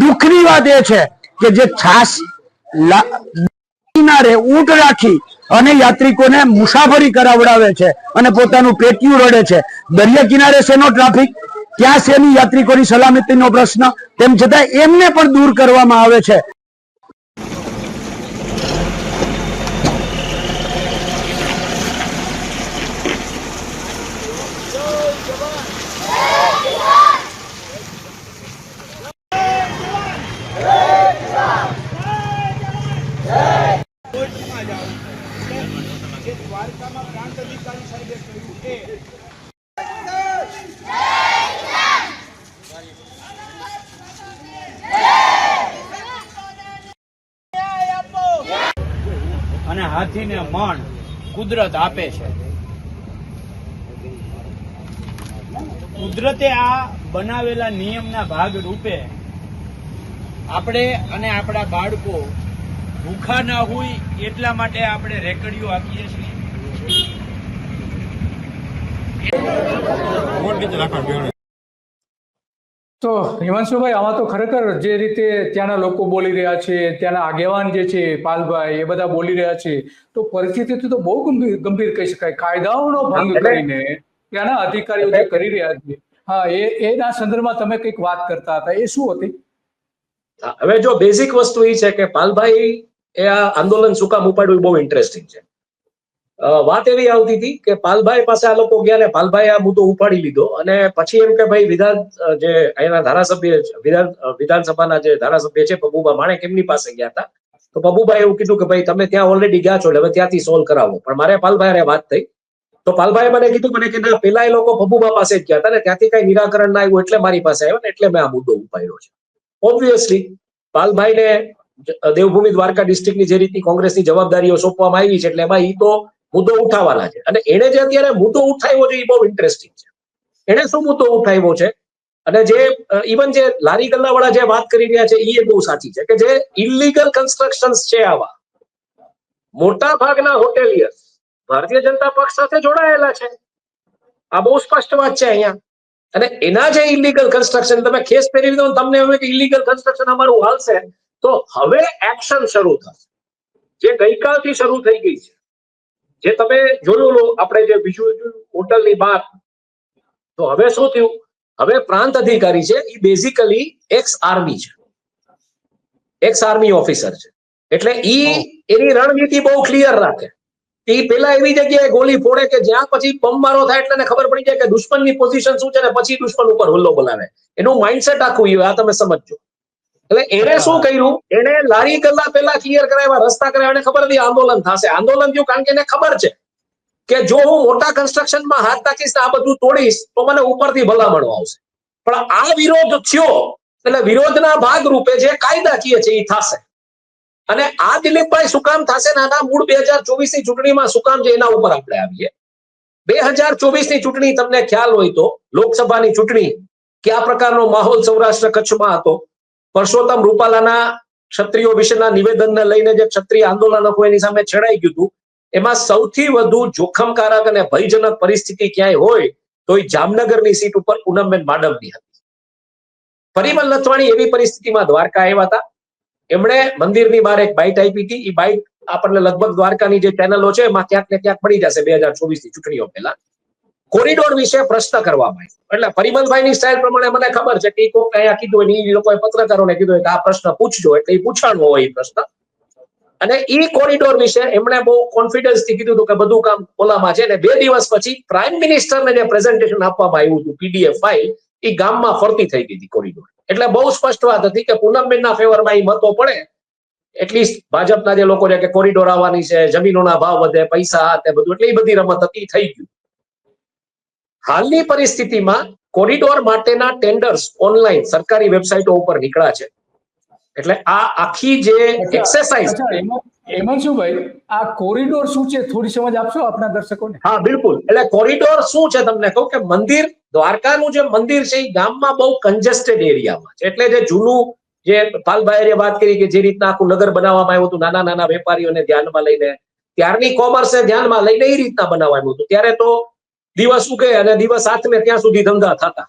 Speaker 4: દુઃખની વાત એ છે કે જે છાસ કિનારે ઊંટ રાખી અને યાત્રિકોને મુસાફરી કરાવડાવે છે અને પોતાનું પેટિયું રડે છે. દરિયા કિનારે શેનો ટ્રાફિક, ક્યાં શેની યાત્રિકોની સલામતીનો પ્રશ્ન, તેમ છતાં એમને પણ દૂર કરવામાં આવે છે. દ્વારકામાં પ્રાંત અધિકારી સાહેબે કહ્યું કે અને હાથીને મણ કુદરત આપે છે. કુદરતે આ બનાવેલા નિયમના ભાગ રૂપે આપણે અને આપણા બાળકો ભૂખા ના હોય એટલા માટે આપણે રેકડીઓ આપીએ છીએ.
Speaker 1: તો હિમાંશુભાઈ, આમાં તો ખરેખર જે રીતે ત્યાંના લોકો બોલી રહ્યા છે, ત્યાંના આગેવાન જે છે પાલભાઈ, એ બધા બોલી રહ્યા છે, તો પરિસ્થિતિ તો બહુ ગંભીર કહી શકાય. કાયદાઓનો ભંગ કરીને ત્યાંના અધિકારીઓ જે કરી રહ્યા છે, હા, એના સંદર્ભમાં તમે કંઈક વાત કરતા હતા, એ શું હતી?
Speaker 3: હવે જો બેઝિક વસ્તુ એ છે કે પાલભાઈ એ આ આંદોલન શું કામ ઉપાડ્યું બહુ ઇન્ટરેસ્ટિંગ છે. વાત એવી આવતી હતી કે પાલભાઈ પાસે આ લોકો ગયા ને પાલભાઈ આ મુદ્દો ઉપાડી લીધો અને પછી એમ કે ભાઈ જે અહીંના ધારાસભ્ય વિધાનસભાના જે ધારાસભ્ય છે પબુભા માણેક, એમની પાસે ગયા હતા તો પબુભાઈ એવું કીધું કે ભાઈ તમે ત્યાં ઓલરેડી ગયા છો એટલે હવે ત્યાંથી સોલ્વ કરાવો. પણ મારે પાલભાઈ વાત થઈ તો પાલભાઈ મને કીધું મને કે ના પેલા એ લોકો પબુભા પાસે જ ગયા હતા ને ત્યાંથી કઈ નિરાકરણ ના આવ્યું એટલે મારી પાસે આવ્યો ને એટલે મેં આ મુદ્દો ઉપાડ્યો છે. ઓબ્વિયસલી પાલભાઈને દેવભૂમિ દ્વારકા ડિસ્ટ્રિક્ટની જે રીતની કોંગ્રેસની જવાબદારીઓ સોંપવામાં આવી છે એટલે એમાં ઈ તો મુદ્દો ઉઠાવવાના છે. અને એને જે અત્યારે મુદ્દો ઉઠાવ્યો છે એ બહુ ઇન્ટરેસ્ટિંગ છે. એને શું મુદ્દો ઉઠાવ્યો છે અને જે ઇવન જે લારી ગલ્લા વાળા જે વાત કરી રહ્યા છે એ બહુ સાચી છે કે જે ઇલીગલ કન્સ્ટ્રક્શન્સ છે આવા મોટા ભાગના હોટેલિયર્સ ભારતીય જનતા પક્ષ સાથે જોડાયેલા છે. આ બહુ સ્પષ્ટ વાત છે અહીંયા. અને એના જે ઇલીગલ કન્સ્ટ્રક્શન તમે ખેસ પહેરી દો તમને હવે કે ઇલીગલ કન્સ્ટ્રક્શન અમારું હાલશે તો હવે એક્શન શરૂ થશે જે ગઈકાલથી શરૂ થઈ ગઈ છે. જે તમે જોયું આપણે જે વિઝ્યુઅલ હોટલની બહાર તો હવે શું થયું હવે પ્રાંત અધિકારી છે એ બેઝિકલી એક્સ આર્મી છે, એક્સ આર્મી ઓફિસર છે. એટલે એની રણનીતિ બહુ ક્લિયર રાખે. એ પેલા એવી જગ્યાએ ગોળી ફોડે કે જ્યાં પછી બંબમારો થાય એટલે ખબર પડી જાય કે દુશ્મનની પોઝિશન શું છે ને પછી દુશ્મન ઉપર હુલ્લો બોલાવે. એનું માઇન્ડસેટ આખું આ તમે સમજો. એટલે એને શું કર્યું એને લારી ગલ્લા પેલા ક્લિયર કરાવ્યા, રસ્તા કરાવ્યા. એને ખબર હતી આંદોલન થશે. આંદોલન થયું કારણ કે એને ખબર છે કે જો હું મોટા કન્સ્ટ્રક્શનમાં હાથ નાખીશ ને આ બધું તોડીશ તો મને ઉપરથી ભલામણો આવશે. પણ આ વિરોધ થયો એટલે વિરોધના ભાગરૂપે જે કાયદાકીય છે એ થશે. અને આ દિલીપભાઈ શું કામ થશે ને આના મૂળ 2024 ની ચૂંટણીમાં શું કામ છે એના ઉપર આપણે આવીએ. 2024 ની ચૂંટણી તમને ખ્યાલ હોય તો લોકસભાની ચૂંટણી કયા પ્રકારનો માહોલ સૌરાષ્ટ્ર કચ્છમાં હતો. પરસોત્તમ રૂપાલાના ક્ષત્રિયો વિશેના નિવેદનને લઈને જે ક્ષત્રિય આંદોલનકો એની સામે છેડાઈ ગયું હતું એમાં સૌથી વધુ જોખમકારક અને ભયજનક પરિસ્થિતિ ક્યાંય હોય તો એ જામનગરની સીટ ઉપર પૂનમબેન માડમની હતી. પરિમલ નથવાણી એવી પરિસ્થિતિમાં દ્વારકા આવ્યા હતા. એમણે મંદિરની બહાર એક બાઇટ આપી હતી. એ બાઇટ આપણને લગભગ દ્વારકાની જે ચેનલો છે એમાં ક્યાંક ને ક્યાંક મળી જશે 2024 ની ચૂંટણીઓ પહેલા. કોરિડોર વિશે પ્રશ્ન કરવામાં આવ્યો એટલે પરિમલભાઈની સ્ટાઇલ પ્રમાણે મને ખબર છે કે કોઈક અહીંયા કીધું એ લોકોએ પત્રકારોને કીધું કે આ પ્રશ્ન પૂછજો એટલે એ પૂછાણો હોય એ પ્રશ્ન. અને એ કોરિડોર વિશે એમણે બહુ કોન્ફિડન્સથી કીધું હતું કે બધું કામ ઓલામાં છે. અને 2 દિવસ પછી પ્રાઇમ મિનિસ્ટરને જે પ્રેઝન્ટેશન આપવામાં આવ્યું હતું પીડીએફ ફાઇલ એ ગામમાં ફરતી થઈ ગઈ હતી કોરિડોર. એટલે બહુ સ્પષ્ટ વાત હતી કે પૂનમબેનના ફેવરમાં એ મતો પડે એટલીસ્ટ ભાજપના જે લોકો છે કે કોરિડોર આવવાની છે, જમીનોના ભાવ વધે, પૈસા તે બધું એટલે એ બધી રમત હતી થઈ ગયું. હાલની પરિસ્થિતિમાં કોરિડોર માટેના ટેન્ડર્સ ઓનલાઈન સરકારી વેબસાઇટો ઉપર નીકળ્યા છે. એટલે આ આખી જે એક્સરસાઇઝ
Speaker 1: એમાં શું ભાઈ આ કોરિડોર શું છે થોડી સમજ આપશો આપના દર્શકોને?
Speaker 3: હા બિલકુલ. એટલે કોરિડોર શું છે તમને કહું કે મંદિર દ્વારકાનું જે મંદિર છે એ ગામમાં બહુ કન્જેસ્ટેડ એરિયામાં છે. એટલે જે જૂનું જે પાલભાઈએ વાત કરી કે જે રીતના આખું નગર બનાવવામાં આવ્યું હતું નાના નાના વેપારીઓને ધ્યાનમાં લઈને ત્યારની કોમર્સને ધ્યાનમાં લઈને એ રીતના બનાવવાનું હતું. ત્યારે તો દિવસ ઉગે અને દિવસ આથમે ત્યાં સુધી ધંધા થતા.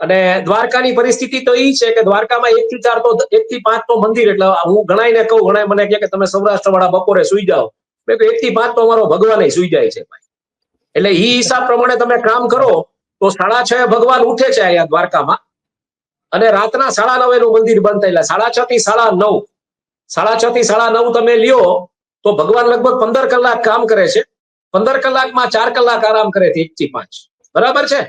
Speaker 3: અને દ્વારકાની પરિસ્થિતિ તો એ છે કે દ્વારકામાં 1 થી 4 તો 1 થી 5 તો મંદિર. એટલે હું ઘણાઈને કહું, ઘણા મને કહે કે તમે સૌરાષ્ટ્ર વાળા બપોરે સુઈ જાઓ. મેં કહ્યું 1 થી 5 તો અમારો ભગવાન સુઈ જાય છે ભાઈ. એટલે એ હિસાબ પ્રમાણે તમે કામ કરો તો 6:30 ભગવાન ઉઠે છે અહીંયા દ્વારકામાં અને રાતના 9:30 એનું મંદિર બંધ થયેલા. 6:30 થી 9:30 6:30 થી 9:30 તમે લ્યો તો ભગવાન લગભગ 15 કલાક કામ કરે છે. 15 કલાકમાં 4 કલાક આરામ કરે છે 1 થી 5 બરાબર છે.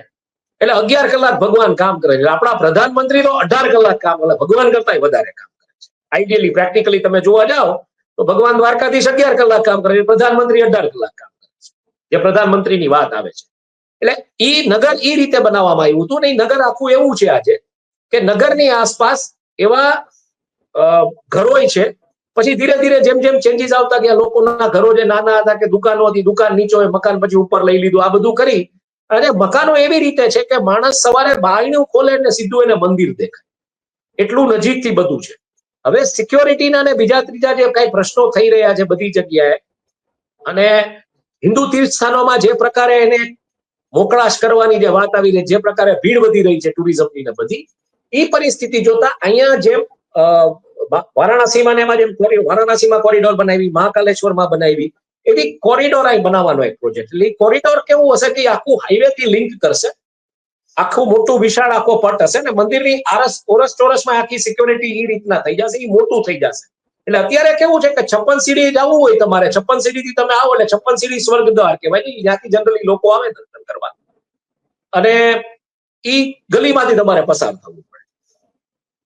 Speaker 3: એટલે 11 કલાક ભગવાન કામ કરે છે. આપણા પ્રધાનમંત્રી તો 18 કલાક કામ કરે, ભગવાન કરતા વધારે કામ કરે છે. આઈડિયલી પ્રેક્ટિકલી તમે જોવા જાઓ તો ભગવાન દ્વારકાધીશ 11 કલાક કામ કરે છે, પ્રધાનમંત્રી 18 કલાક કામ કરે છે. જે પ્રધાનમંત્રીની વાત આવે છે. એટલે ઈ નગર ઈ રીતે બનાવવામાં આવ્યું હતું ને એ નગર આખું એવું છે આજે કે નગરની આસપાસ એવા ઘરોય છે. પછી ધીરે ધીરે જેમ જેમ ચેન્જીસ આવતા ગયા લોકોના ઘરો જે નાના હતા કે દુકાનો હતી, દુકાન નીચે હોય, મકાન પછી ઉપર લઈ લીધું, આ બધું કરી. અને મકાનો એવી રીતે છે કે માણસ સવારે બારણું ખોલે એટલે સીધું એને મંદિર દેખાય એટલું નજીકથી બધું છે. હવે સિક્યોરિટીના અને બીજા ત્રીજા જે કઈ પ્રશ્નો થઈ રહ્યા છે બધી જગ્યાએ અને હિન્દુ તીર્થ સ્થાનોમાં જે પ્રકારે એને મોકળાશ કરવાની જે વાત આવી રહી, જે પ્રકારે ભીડ વધી રહી છે ટુરિઝમની ને બધી, એ પરિસ્થિતિ જોતા અહીંયા જેમ વારાણસીમાં ને એમાં જેમ વારાણસીમાં કોરિડોર બનાવી, મહાકાલેશ્વરમાં બનાવી, એવી કોરિડોર અહીં બનાવવાનો એક પ્રોજેક્ટ. એટલે કોરિડોર કેવું હશે કે આખું હાઈવે થી લિંક કરશે, આખું મોટું વિશાળ આખો પટ હશે ને મંદિરની ઓરસ ચોરસમાં આખી સિક્યોરિટી એ રીતના થઈ જશે, એ મોટું થઈ જશે. એટલે અત્યારે કેવું છે કે 56 સીડી જવું હોય તમારે, 56 સીડી થી તમે આવો એટલે 56 સીડી સ્વર્ગદ્વાર કહેવાય. ત્યાંથી જનરલી લોકો આવે દર્શન કરવા અને ઈ ગલીમાંથી તમારે પસાર થવું પડે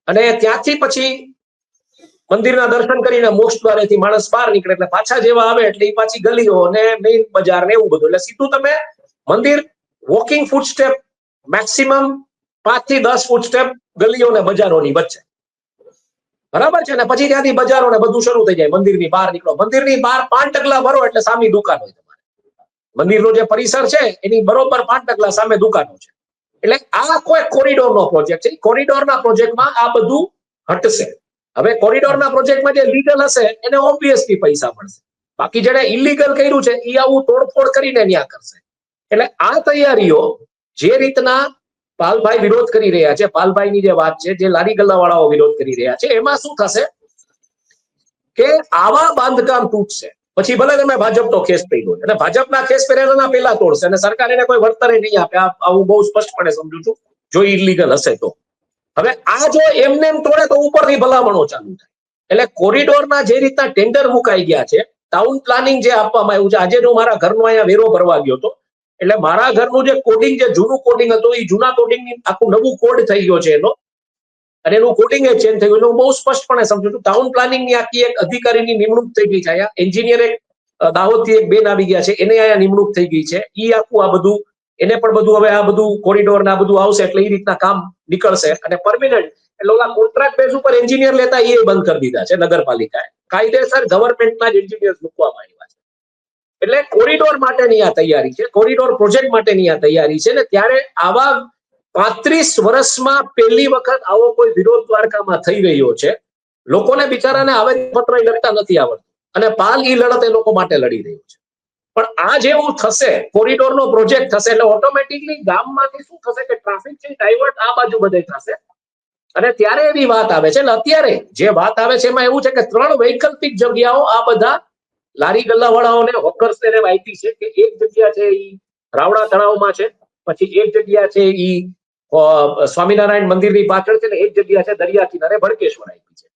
Speaker 3: અને ત્યાંથી પછી મંદિરના દર્શન કરીને મોક્ષ દ્વારેથી માણસ બહાર નીકળે એટલે પાછા જેવા આવે એટલે એ પાછી ગલીઓ અને મેઇન બજાર ને એવું બધું, એટલે સીધું તમે મંદિર વોકિંગ ફૂટસ્ટેપ મેક્સિમમ 5 થી 10 ફૂટસ્ટેપ ગલીઓ ને બજારોની વચ્ચે, બરાબર છે ને? પછી ત્યાંથી બજારો ને બધું શરૂ થઈ જાય. મંદિરની બહાર નીકળો, મંદિરની બહાર 5 ડગલા ભરો એટલે સામી દુકાન હોય તમારે. મંદિરનો જે પરિસર છે એની બરોબર 5 ડગલા સામે દુકાનો છે. એટલે આ કોઈ કોરિડોરનો પ્રોજેક્ટ છે. કોરિડોરના પ્રોજેક્ટમાં આ બધું હટશે. હવે કોરિડોરના પ્રોજેક્ટમાં જે લીગલ હશે એને ઓબ્વિયસલી પૈસા મળશે. બાકી જેને ઇલીગલ કર્યું છે એ આવું તોડફોડ કરીને ન્યા કરશે. એટલે આ તૈયારીઓ જે રીતના પાલભાઈ વિરોધ કરી રહ્યા છે, પાલભાઈની જે વાત છે, જે લારી ગલ્લાવાળાઓ વિરોધ કરી રહ્યા છે, એમાં શું થશે કે આવા બાંધકામ તૂટશે. પછી ભલે તમે ભાજપનો કેસ કર્યો અને ભાજપના કેસ પહેલા પેલા તોડશે અને સરકાર એને કોઈ વળતર નહીં આપે. હું બહુ સ્પષ્ટપણે સમજુ છું જો ઇલીગલ હશે તો. હવે આ જો એમને એમ તોડે તો ઉપરથી ભલામણો ચાલુ થાય. એટલે કોરિડોરના જે રીતના ટેન્ડર મુકાઈ ગયા છે, ટાઉન પ્લાનિંગ જે આપવામાં આવ્યું છે, આજે હું મારા ઘરનો અહીંયા વેરો ભરવા ગયો હતો એટલે મારા ઘરનું જે કોડિંગ, જે જૂનું કોડિંગ હતું એ જૂના કોડિંગની આખું નવું કોડ થઈ ગયો છે એનો, અને એનું કોડિંગ એ ચેન્જ થયું. એટલે હું બહુ સ્પષ્ટપણે સમજુ છું ટાઉન પ્લાનિંગની આખી એક અધિકારીની નિમણૂક થઈ ગઈ છે અહીંયા. એન્જિનિયર એક દાહોદથી એક બેન આવી ગયા છે, એને અહીંયા નિમણૂક થઈ ગઈ છે. ઈ આખું આ બધું એને પણ બધું હવે આ બધું કોરિડોર ને આ બધું આવશે એટલે એ રીતના કામ નીકળશે અને પરમિનન્ટ. એટલે ઓલા કોન્ટ્રાક્ટ બેઝ ઉપર એન્જિનિયર લેતા એ બંધ કરી દીધા છે નગરપાલિકાએ. કાયદેસર ગવર્મેન્ટના જ એન્જિનિયર મૂકવામાં આવ્યા છે. એટલે કોરિડોર માટેની આ તૈયારી છે, કોરિડોર પ્રોજેક્ટ માટેની આ તૈયારી છે. ને ત્યારે આવા 35 વર્ષમાં પહેલી વખત આવો કોઈ વિરોધ દ્વારકામાં થઈ રહ્યો છે. લોકોને બિચારાને આવેદનપત્ર લખતા નથી આવડતું અને પાલ ઈ લડત એ લોકો માટે લડી રહ્યો છે. પણ આ જેવું થશે, કોરિડોરનો પ્રોજેક્ટ થશે એટલે ઓટોમેટિકલી ગામમાંથી શું થશે કે ટ્રાફિક છે ડાયવર્ટ આ બાજુ બધે થશે. અને ત્યારે એવી વાત આવે છે, એટલે અત્યારે જે વાત આવે છે એમાં એવું છે કે 3 વૈકલ્પિક જગ્યાઓ આ બધા લારી ગલ્લાવાળાઓને હોકર્સને આપી છે. કે એક જગ્યા છે ઈ રાવડા તળાવમાં છે, પછી એક જગ્યા છે ઈ સ્વામિનારાયણ મંદિરની પાછળ છે, ને એક જગ્યા છે દરિયા કિનારે ભડકેશ્વર આપી છે.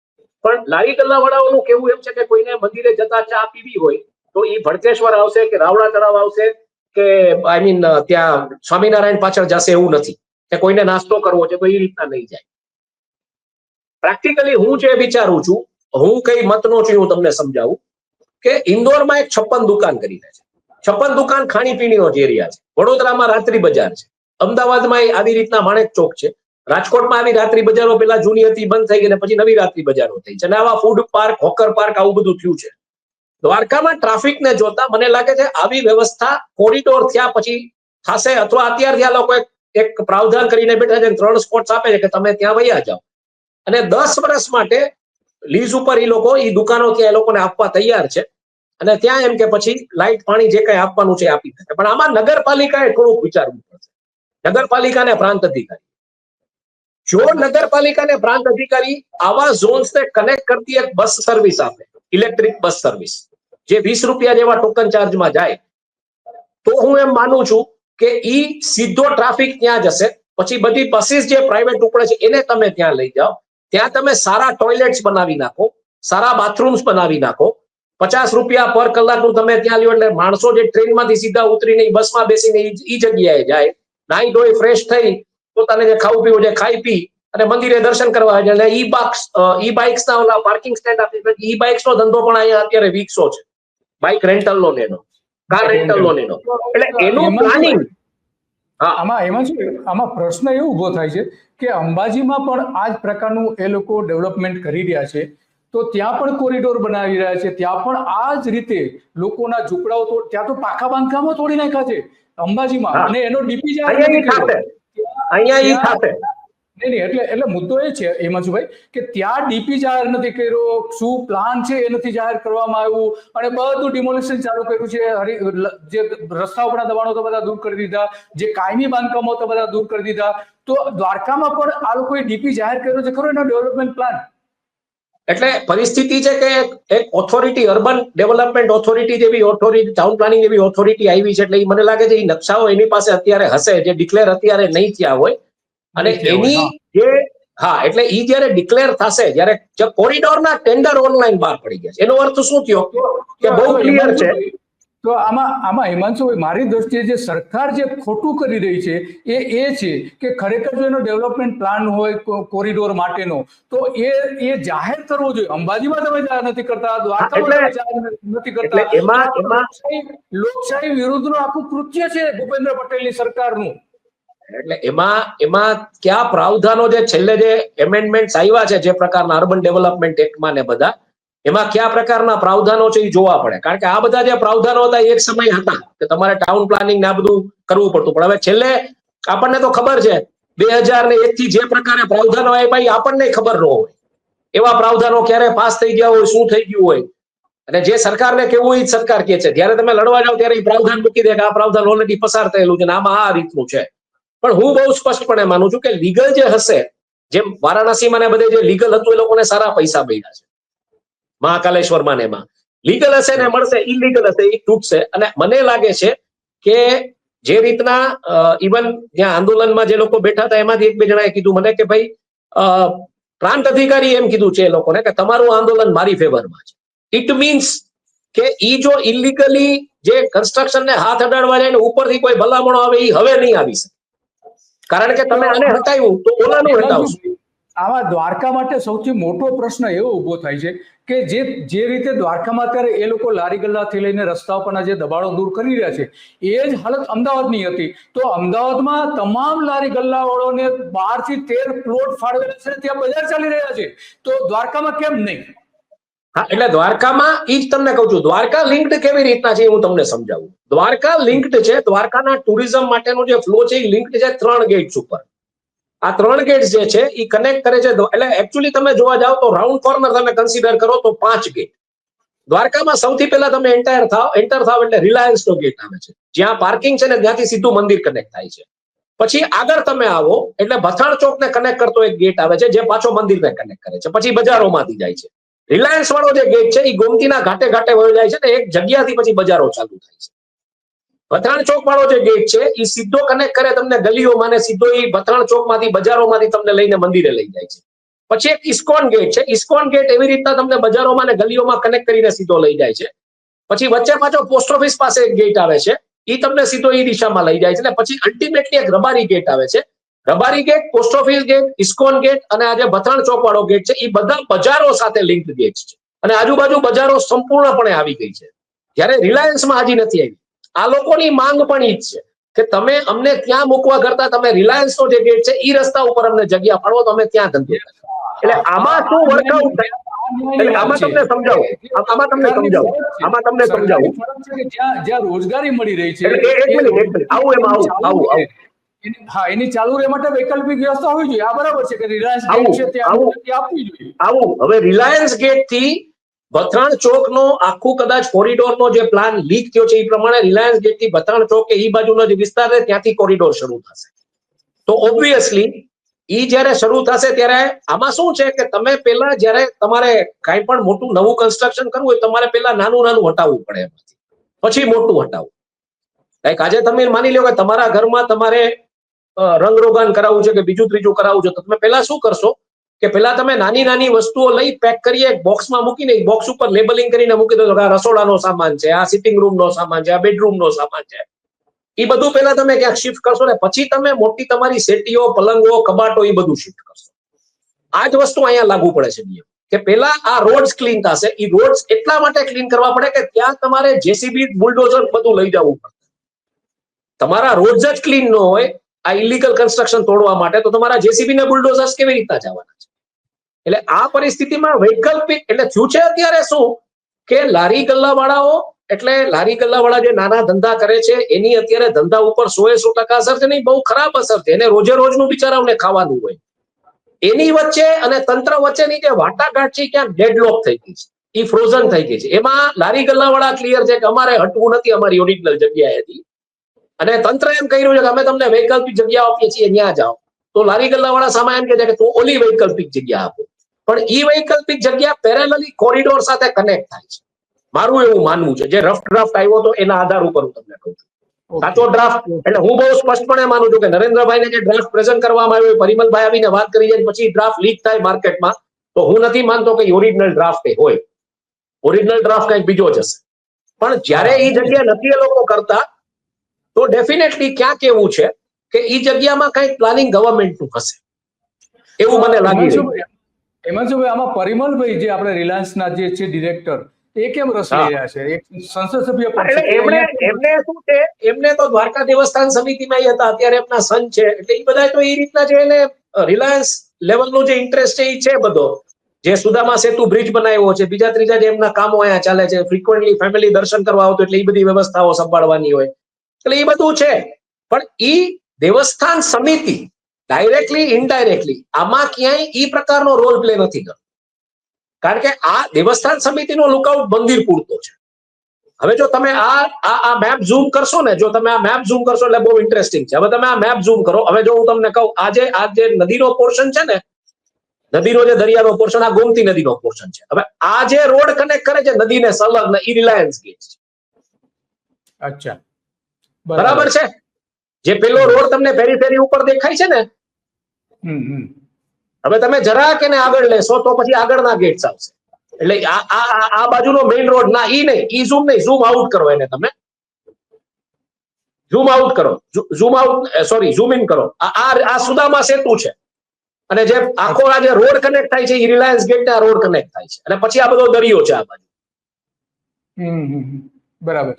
Speaker 3: પણ લારી ગલ્લાવાળાઓનું કેવું એમ છે કે કોઈને મંદિરે જતા ચા પીવી હોય તો ઈ ભડકેશ્વર આવશે કે રાવડા તળાવ આવશે કે આઈ મીન ત્યાં સ્વામિનારાયણ પાછળ જશે એવું નથી. કે કોઈને નાસ્તો કરવો છે તો એ રીતના નહીં જાય. પ્રેક્ટિકલી હું જે વિચારું છું, હું કઈ મતનો છું હું તમને સમજાવું કે ઇન્દોરમાં એક 56 દુકાન કરીને છે. 56 દુકાન ખાણીપીણીનો જ એરિયા છે. વડોદરામાં રાત્રિ બજાર છે, અમદાવાદમાં આવી રીતના માણેક ચોક છે, રાજકોટમાં આવી રાત્રિ બજારો પેલા જૂની હતી બંધ થઈ ગઈ ને પછી નવી રાત્રિ બજારો થઈ છે. અને આવા ફૂડ પાર્ક, હોકર પાર્ક આવું બધું થયું છે. દ્વારકામાં ટ્રાફિકને જોતા મને લાગે છે આવી વ્યવસ્થા કોરિડોર થયા પછી થશે, અથવા અત્યારથી આ લોકો એક પ્રાવધાન કરીને બેઠા છે, 3 સ્પોટ્સ આપે છે કે તમે ત્યાં વયા જાઓ અને 10 વર્ષ માટે લીઝ ઉપર એ લોકો એ દુકાનો ત્યાં એ લોકોને આપવા તૈયાર છે. અને ત્યાં એમ કે પછી લાઇટ પાણી જે કઈ આપવાનું છે આપી શકે. પણ આમાં નગરપાલિકાએ થોડુંક વિચારવું પડશે. નગરપાલિકાને પ્રાંત અધિકારી, જો નગરપાલિકાને પ્રાંત અધિકારી આવા ઝોન્સને કનેક્ટ કરતી એક બસ સર્વિસ આપે, ઇલેક્ટ્રિક બસ સર્વિસ, જે 20 રૂપિયા જેવા ટોકન ચાર્જમાં જાય, તો હું એમ માનું છું કે ઈ સીધો ટ્રાફિક ત્યાં જશે. પછી બધી બસીસ જે પ્રાઇવેટ ઉપડે છે એને તમે ત્યાં લઈ જાઓ, ત્યાં તમે સારા ટોયલેટ્સ બનાવી નાખો, સારા બાથરૂમ્સ બનાવી નાખો, 50 રૂપિયા પર કલાકનું તમે ત્યાં લ્યો એટલે માણસો જે ટ્રેનમાંથી સીધા ઉતરીને બસમાં બેસીને ઈ જગ્યાએ જાય, નાઈ ધોઈ ફ્રેશ થઈ પોતાને જે ખાવું પીવું જે ખાઈ પી અને મંદિરે દર્શન કરવા જાય. એટલે ઈ બાઇક્સના ઓલા પાર્કિંગ સ્ટેન્ડ આપી, ઈ બાઇક્સનો ધંધો પણ અહીંયા અત્યારે વિકસો છે, બાઇક રેન્ટલનો ને એનો, કાર રેન્ટલનો ને એનો. એટલે એનું પ્લાનિંગ
Speaker 1: આમાં પ્રશ્ન એવો ઉભો થાય છે કે અંબાજીમાં પણ આ જ પ્રકારનું એ લોકો ડેવલપમેન્ટ કરી રહ્યા છે, તો ત્યાં પણ કોરિડોર બનાવી રહ્યા છે, ત્યાં પણ આ જ રીતે લોકોના ઝૂંપડાઓ ત્યાં તો પાકા બાંધકામો તોડી નાખ્યા છે અંબાજીમાં, અને એનો ડીપી
Speaker 3: અહીંયા
Speaker 1: નહીં. એટલે મુદ્દો એ છે હિમાંશુભાઈ કે ત્યાં ડીપી જાહેર નથી કર્યો, શું પ્લાન છે એ નથી જાહેર કરવામાં આવ્યું, અને બધું ડિમોલિશન ચાલુ કર્યું છે. જે રસ્તા ઉપરના દબાણો તો બધા દૂર કરી દીધા, જે કાયમી બાંધકામો તો બધા દૂર કરી દીધા. તો દ્વારકામાં પણ આ લોકોએ ડીપી જાહેર કર્યો છે ખરો એનો ડેવલપમેન્ટ પ્લાન?
Speaker 3: એટલે પરિસ્થિતિ છે કે એક ઓથોરિટી, અર્બન ડેવલપમેન્ટ ઓથોરિટી જેવી ઓથોરિટી, ટાઉન પ્લાનિંગ જેવી ઓથોરિટી આવી છે. એટલે મને લાગે છે એ નકશાઓ એની પાસે અત્યારે હશે, જે ડિક્લેર અત્યારે નહીં થયા હોય. અને એની જે એટલે ઈ જયારે ડિક્લેર થશે, જયારે કોરિડોરના ટેન્ડર ઓનલાઈન બહાર પડી ગયા છે, એનો અર્થ શું થયો કે બહુ ક્લિયર છે.
Speaker 1: તો આમાં હિમાંશુભાઈ, મારી દ્રષ્ટિએ જે સરકાર જે ખોટું કરી રહી છે એ છે કે ખરેખર જો એનો ડેવલપમેન્ટ પ્લાન હોય કોરિડોર માટેનો, તો એ જાહેર કરવો જોઈએ. અંબાજીમાં તમે જાહેર નથી કરતા, દ્વારકામાં તમે જાહેર નથી કરતા. લોકશાહી વિરુદ્ધનું આખું કૃત્ય છે ભૂપેન્દ્ર પટેલની સરકારનું.
Speaker 3: એટલે એમાં કયા પ્રાવધાનો જે છેલ્લે જે એમેન્ડમેન્ટ આવ્યા છે, જે પ્રકારના અર્બન ડેવલપમેન્ટ એક્ટમાં ને બધા, એમાં કયા પ્રકારના પ્રાવધાનો છે એ જોવા પડે. કારણ કે આ બધા જે પ્રાવધાનો હતા એક સમય હતા કે તમારે ટાઉન પ્લાનિંગ ને આ બધું કરવું પડતું, પણ હવે છેલ્લે આપણને તો ખબર છે 2001 થી જે પ્રકારે પ્રાવધાનો આપ્યા એ આપણને ખબર ન હોય. એવા પ્રાવધાનો ક્યારે પાસ થઈ ગયા હોય, શું થઈ ગયું હોય, અને જે સરકારને કેવું એ જ સરકાર કે છે. જ્યારે તમે લડવા જાઓ ત્યારે એ પ્રાવધાન મૂકી દે કે આ પ્રાવધાન ઓલરેડી પસાર થયેલું છે ને આમાં આ રીતનું છે. પણ હું બહુ સ્પષ્ટપણે માનું છું કે લીગલ જે હશે, જેમ વારાણસીમાં ને બધે જે લીગલ હતું એ લોકોને સારા પૈસા મળ્યા છે, મહાકાલેશ્વરમાં ને એમાં લીગલ હશે ને મળશે, ઇલીગલ હશે એ તૂટશે. અને મને લાગે છે કે જે રીતના ઇવન ત્યાં આંદોલનમાં જે લોકો બેઠા હતા એમાંથી એક બે જણાએ કીધું મને કે ભાઈ પ્રાંત અધિકારી એમ કીધું છે એ લોકોને કે તમારું આંદોલન મારી ફેવરમાં છે. ઇટ મીન્સ કે ઈ જો ઇલીગલી જે કન્સ્ટ્રક્શન ને હાથ અડાડવા જાય ને ઉપરથી કોઈ ભલામણો આવે એ હવે નહીં આવી શકે, કારણ કે તમે આને હટાવ્યું તો ઓલાનું હટાવશો.
Speaker 1: આમાં દ્વારકા માટે સૌથી મોટો પ્રશ્ન એવો ઉભો થાય છે કે જે રીતે દ્વારકામાં અત્યારે એ લોકો લારી ગલ્લાથી લઈને રસ્તા પરના જે દબાણો દૂર કરી રહ્યા છે એ જ હાલત અમદાવાદની હતી. તો અમદાવાદમાં તમામ લારી ગલ્લાવાળોને 12 થી 13 પ્લોટ ફાળવેલા છે, ત્યાં બજાર ચાલી રહ્યા છે, તો દ્વારકામાં કેમ નહીં?
Speaker 3: હા, એટલે દ્વારકામાં ઈ જ તમને કહું છું, દ્વારકા લિંક્ડ કેવી રીતના છે હું તમને સમજાવું. દ્વારકા લિંક્ડ છે, દ્વારકાના ટુરિઝમ માટેનો જે ફ્લો છે એ લિંક્ડ છે 3 ગેટ્સ ઉપર. આ 3 ગેટ્સ જે છે એ કનેક્ટ કરે છે. એટલે એકચ્યુઅલી તમે જોવા જાવ તો રાઉન્ડ કોર્નર તમે કન્સિડર કરો તો 5 ગેટ. દ્વારકામાં સૌથી પહેલા તમે એન્ટર થાવ એટલે રિલાયન્સ નો ગેટ આવે છે, જ્યાં પાર્કિંગ છે ને ત્યાંથી સીધું મંદિર કનેક્ટ થાય છે. પછી આગળ તમે આવો એટલે ભથાણ ચોક ને કનેક્ટ કરતો એક ગેટ આવે છે, જે પાછો મંદિરને કનેક્ટ કરે છે. પછી બજારોમાંથી જાય છે. રિલાયન્સ વાળો જે ગેટ છે એ ગોમતીના ઘાટે ઘાટે વયો જાય છે ને એક જગ્યાથી પછી બજારો ચાલુ થાય છે. ભથાણ ચોક વાળો જે ગેટ છે એ સીધો કનેક્ટ કરે તમને ગલીઓમાં, સીધો એ ભથાણ ચોકમાંથી બજારોમાંથી તમને લઈને મંદિરે લઈ જાય છે. પછી એક ઇસ્કોન ગેટ છે, ઇસ્કોન ગેટ એવી રીતના તમને બજારોમાં ને ગલીઓમાં કનેક્ટ કરીને સીધો લઈ જાય છે. પછી વચ્ચે પાછો પોસ્ટ ઓફિસ પાસે એક ગેટ આવે છે, એ તમને સીધો એ દિશામાં લઈ જાય છે. અને પછી અલ્ટિમેટલી એક રબારી ગેટ આવે છે. Rabari gate, post office gate, ISKCON gate અને આ જે ભથાણ ચોક વાળો ગેટ છે એ બધા બજારો સાથે લિંક્ડ ગેટ છે. અને આજુબાજુ બજારો સંપૂર્ણપણે આવી ગઈ છે, જ્યારે રિલાયન્સમાં હજી નથી આવી. આ લોકોની માંગ પણ ઈ જ છે કે તમે અમને ત્યાં મૂકવા કરતા તમે રિલાયન્સ નો જે ગેટ છે એ રસ્તા ઉપર અમને જગ્યા ફાળવો, તો અમે ત્યાં ધંધો કરીએ. એટલે આમાં શું વર્કઆઉટ થાય, એટલે આમાં તમને સમજાવું.
Speaker 1: જ્યાં રોજગારી મળી રહી છે,
Speaker 3: એક મિનિટ આવું
Speaker 1: હા, એની ચાલુ રહેવા માટે વૈકલ્પિક વ્યવસ્થા હોવી જોઈએ. આ બરાબર છે કે રિલાયન્સ ગેટ છે ત્યાં આપવી જોઈએ.
Speaker 3: આવું હવે રિલાયન્સ ગેટ થી ભથાણ ચોક નો આખું કદાચ કોરિડોર નો જે પ્લાન લીક થયો છે એ પ્રમાણે રિલાયન્સ ગેટ થી ભથાણ ચોક કે એ બાજુનો જે વિસ્તાર છે ત્યાંથી કોરિડોર શરૂ થશે. તો ઓબ્વિયસલી ઈ જયારે શરૂ થશે ત્યારે આમાં શું છે કે તમે પેલા જયારે તમારે કાંઈ પણ મોટું નવું કન્સ્ટ્રક્શન કરવું હોય તમારે પેલા નાનું હટાવવું પડે, એમાંથી પછી મોટું હટાવવું. લાઈક આજે તમે માની લો કે તમારા ઘરમાં તમારે રંગરોગાન કરાવવું છે કે બીજું ત્રીજું કરાવવું છે, તો તમે પેલા શું કરશો કે પેલા તમે નાની વસ્તુઓ લઈ પેક કરી એક બોક્સમાં મૂકીને બોક્સ ઉપર લેબલિંગ કરીને મૂકી દો કે આ રસોડાનો સામાન છે, આ સિટિંગ રૂમ નો સામાન છે, આ બેડરૂમ નો સામાન છે. એ બધું પેલા તમે ક્યાંક શિફ્ટ કરશો ને પછી તમે મોટી તમારી સેટીઓ, પલંગો, કબાટો એ બધું શિફ્ટ કરશો. આ જ વસ્તુ અહીંયા લાગુ પડે છે નિયમ કે પેલા આ રોડ્સ ક્લીન થશે. એ રોડ્સ એટલા માટે ક્લીન કરવા પડે કે ત્યાં તમારે જેસીબી, બુલડોઝર બધું લઈ જવું પડે. તમારા રોડ્સ જ ક્લીન ન હોય આ ઇલીગલ કન્સ્ટ્રક્શન તોડવા માટે, તો તમારા જેસીબી ને બુલડોઝર્સ કેવી રીતના જવાના છે? એટલે આ પરિસ્થિતિમાં વૈકલ્પિક એટલે થયું છે અત્યારે શું કે લારી ગલ્લાવાળાઓ, એટલે લારી ગલ્લાવાળા જે નાના ધંધા કરે છે એની અત્યારે ધંધા ઉપર 100% અસર છે, નહીં બહુ ખરાબ અસર છે. એને રોજે રોજનું બિચારાઓને ખાવાનું હોય. એની વચ્ચે અને તંત્ર વચ્ચેની જે વાટાઘાટ છે ક્યાંક ડેડલોક થઈ ગઈ છે, એ ફ્રોઝન થઈ ગઈ છે. એમાં લારી ગલ્લાવાળા ક્લિયર છે કે અમારે હટવું નથી અમારી ઓરિજિનલ જગ્યાએથી, અને તંત્ર એમ કહી રહ્યું છે કે અમે તમને વૈકલ્પિક જગ્યા આપીએ છીએ ત્યાં જાઓ. તો લારી ગલ્લાવાળા સામે એમ કહે છે કે તું ઓલી વૈકલ્પિક જગ્યા આપો, પણ ઈ વૈકલ્પિક જગ્યા પેરેલલી કોરિડોર સાથે કનેક્ટ થાય છે. મારું એવું માનવું છે. જે રફ ડ્રાફ્ટ આવ્યો હતો એના આધાર ઉપર હું તમને કહું છું. સાચો ડ્રાફ્ટ એટલે હું બહુ સ્પષ્ટપણે માનું છું કે નરેન્દ્રભાઈને જે ડ્રાફ્ટ પ્રેઝન્ટ કરવામાં આવ્યો, પરિમલભાઈ આવીને વાત કરી જાય પછી ડ્રાફ્ટ લીક થાય માર્કેટમાં, તો હું નથી માનતો કે ઓરિજિનલ ડ્રાફ્ટ એ હોય. ઓરિજિનલ ડ્રાફ્ટ કંઈક બીજો જ હશે. પણ જ્યારે એ જગ્યા નથી એ લોકો કરતા તો ડેફિનેટલી ક્યાંક એવું છે કે એ જગ્યામાં કઈક પ્લાનિંગ ગવર્મેન્ટનું હશે એવું મને લાગી રહ્યું છે.
Speaker 1: હિમાંશુભાઈ, આમાં પરિમલભાઈ જે આપણે રિલાયન્સના જે છે ડિરેક્ટર, એ કેમ રસ લઈ રહ્યા છે? એક સંસદ સભ્ય પણ છે.
Speaker 3: એટલે એમને શું છે, એમને તો દ્વારકા દેવસ્થાન સમિતિમાં હતા, અત્યારે એમના સન છે, એટલે એ બધા તો એ રીતના જે એને રિલાયન્સ લેવલનો જે ઇન્ટરેસ્ટ છે એ છે બધો. જે સુદામા સેતુ બ્રિજ બનાવ્યો છે, બીજા ત્રીજા જે એમના કામો અહીંયા ચાલે છે, ફ્રિકવન્ટલી ફેમિલી દર્શન કરવા આવતું એટલે એ બધી વ્યવસ્થાઓ સંભાળવાની હોય, એટલે એ બધું છે. પણ ઈ દેવસ્થાન સમિતિ ડાયરેક્ટલી ઇનડાયરેક્ટલી આમાં ક્યાંય ઈ પ્રકારનો રોલ પ્લે નથી કરતો, કારણ કે આ દેવસ્થાન સમિતિનો લુકઆઉટ મંદિર પૂરતો છે. હવે જો તમે આ મેપ ઝૂમ કરશો ને, જો તમે આ મેપ ઝૂમ કરશો એટલે બહુ ઇન્ટરેસ્ટિંગ છે. હવે તમે આ મેપ ઝૂમ કરો, હવે જો હું તમને કહું, આ જે નદીનો પોર્શન છે ને, નદીનો જે દરિયાનો પોર્શન, આ ગોમતી નદીનો પોર્શન છે. હવે આ જે રોડ કનેક્ટ કરે છે નદીને સંલગ્ન, ઈ રિલાયન્સ ગેટ છે.
Speaker 1: અચ્છા,
Speaker 3: બરાબર છે. જે પેલો રોડ તમને પેરીફેરી ઉપર દેખાય છે ને, હવે તમે જરાક એને આગળ લેશો તો પછી આગળના ગેટ્સ આવશે. એટલે આ બાજુનો મેઇન રોડ ના, ઈ નહીં, ઈ ઝૂમ નહીં, ઝૂમ આઉટ કરો એને, તમે ઝૂમ આઉટ કરો, zoom out sorry zoom in કરો. આ સુદામા સેતુ છે, અને જે આખો આ જે રોડ કનેક્ટ થાય છે એ રિલાયન્સ ગેટ ને આ રોડ કનેક્ટ થાય છે, અને પછી આ બધો દરિયો છે આ બાજુ.
Speaker 1: બરાબર.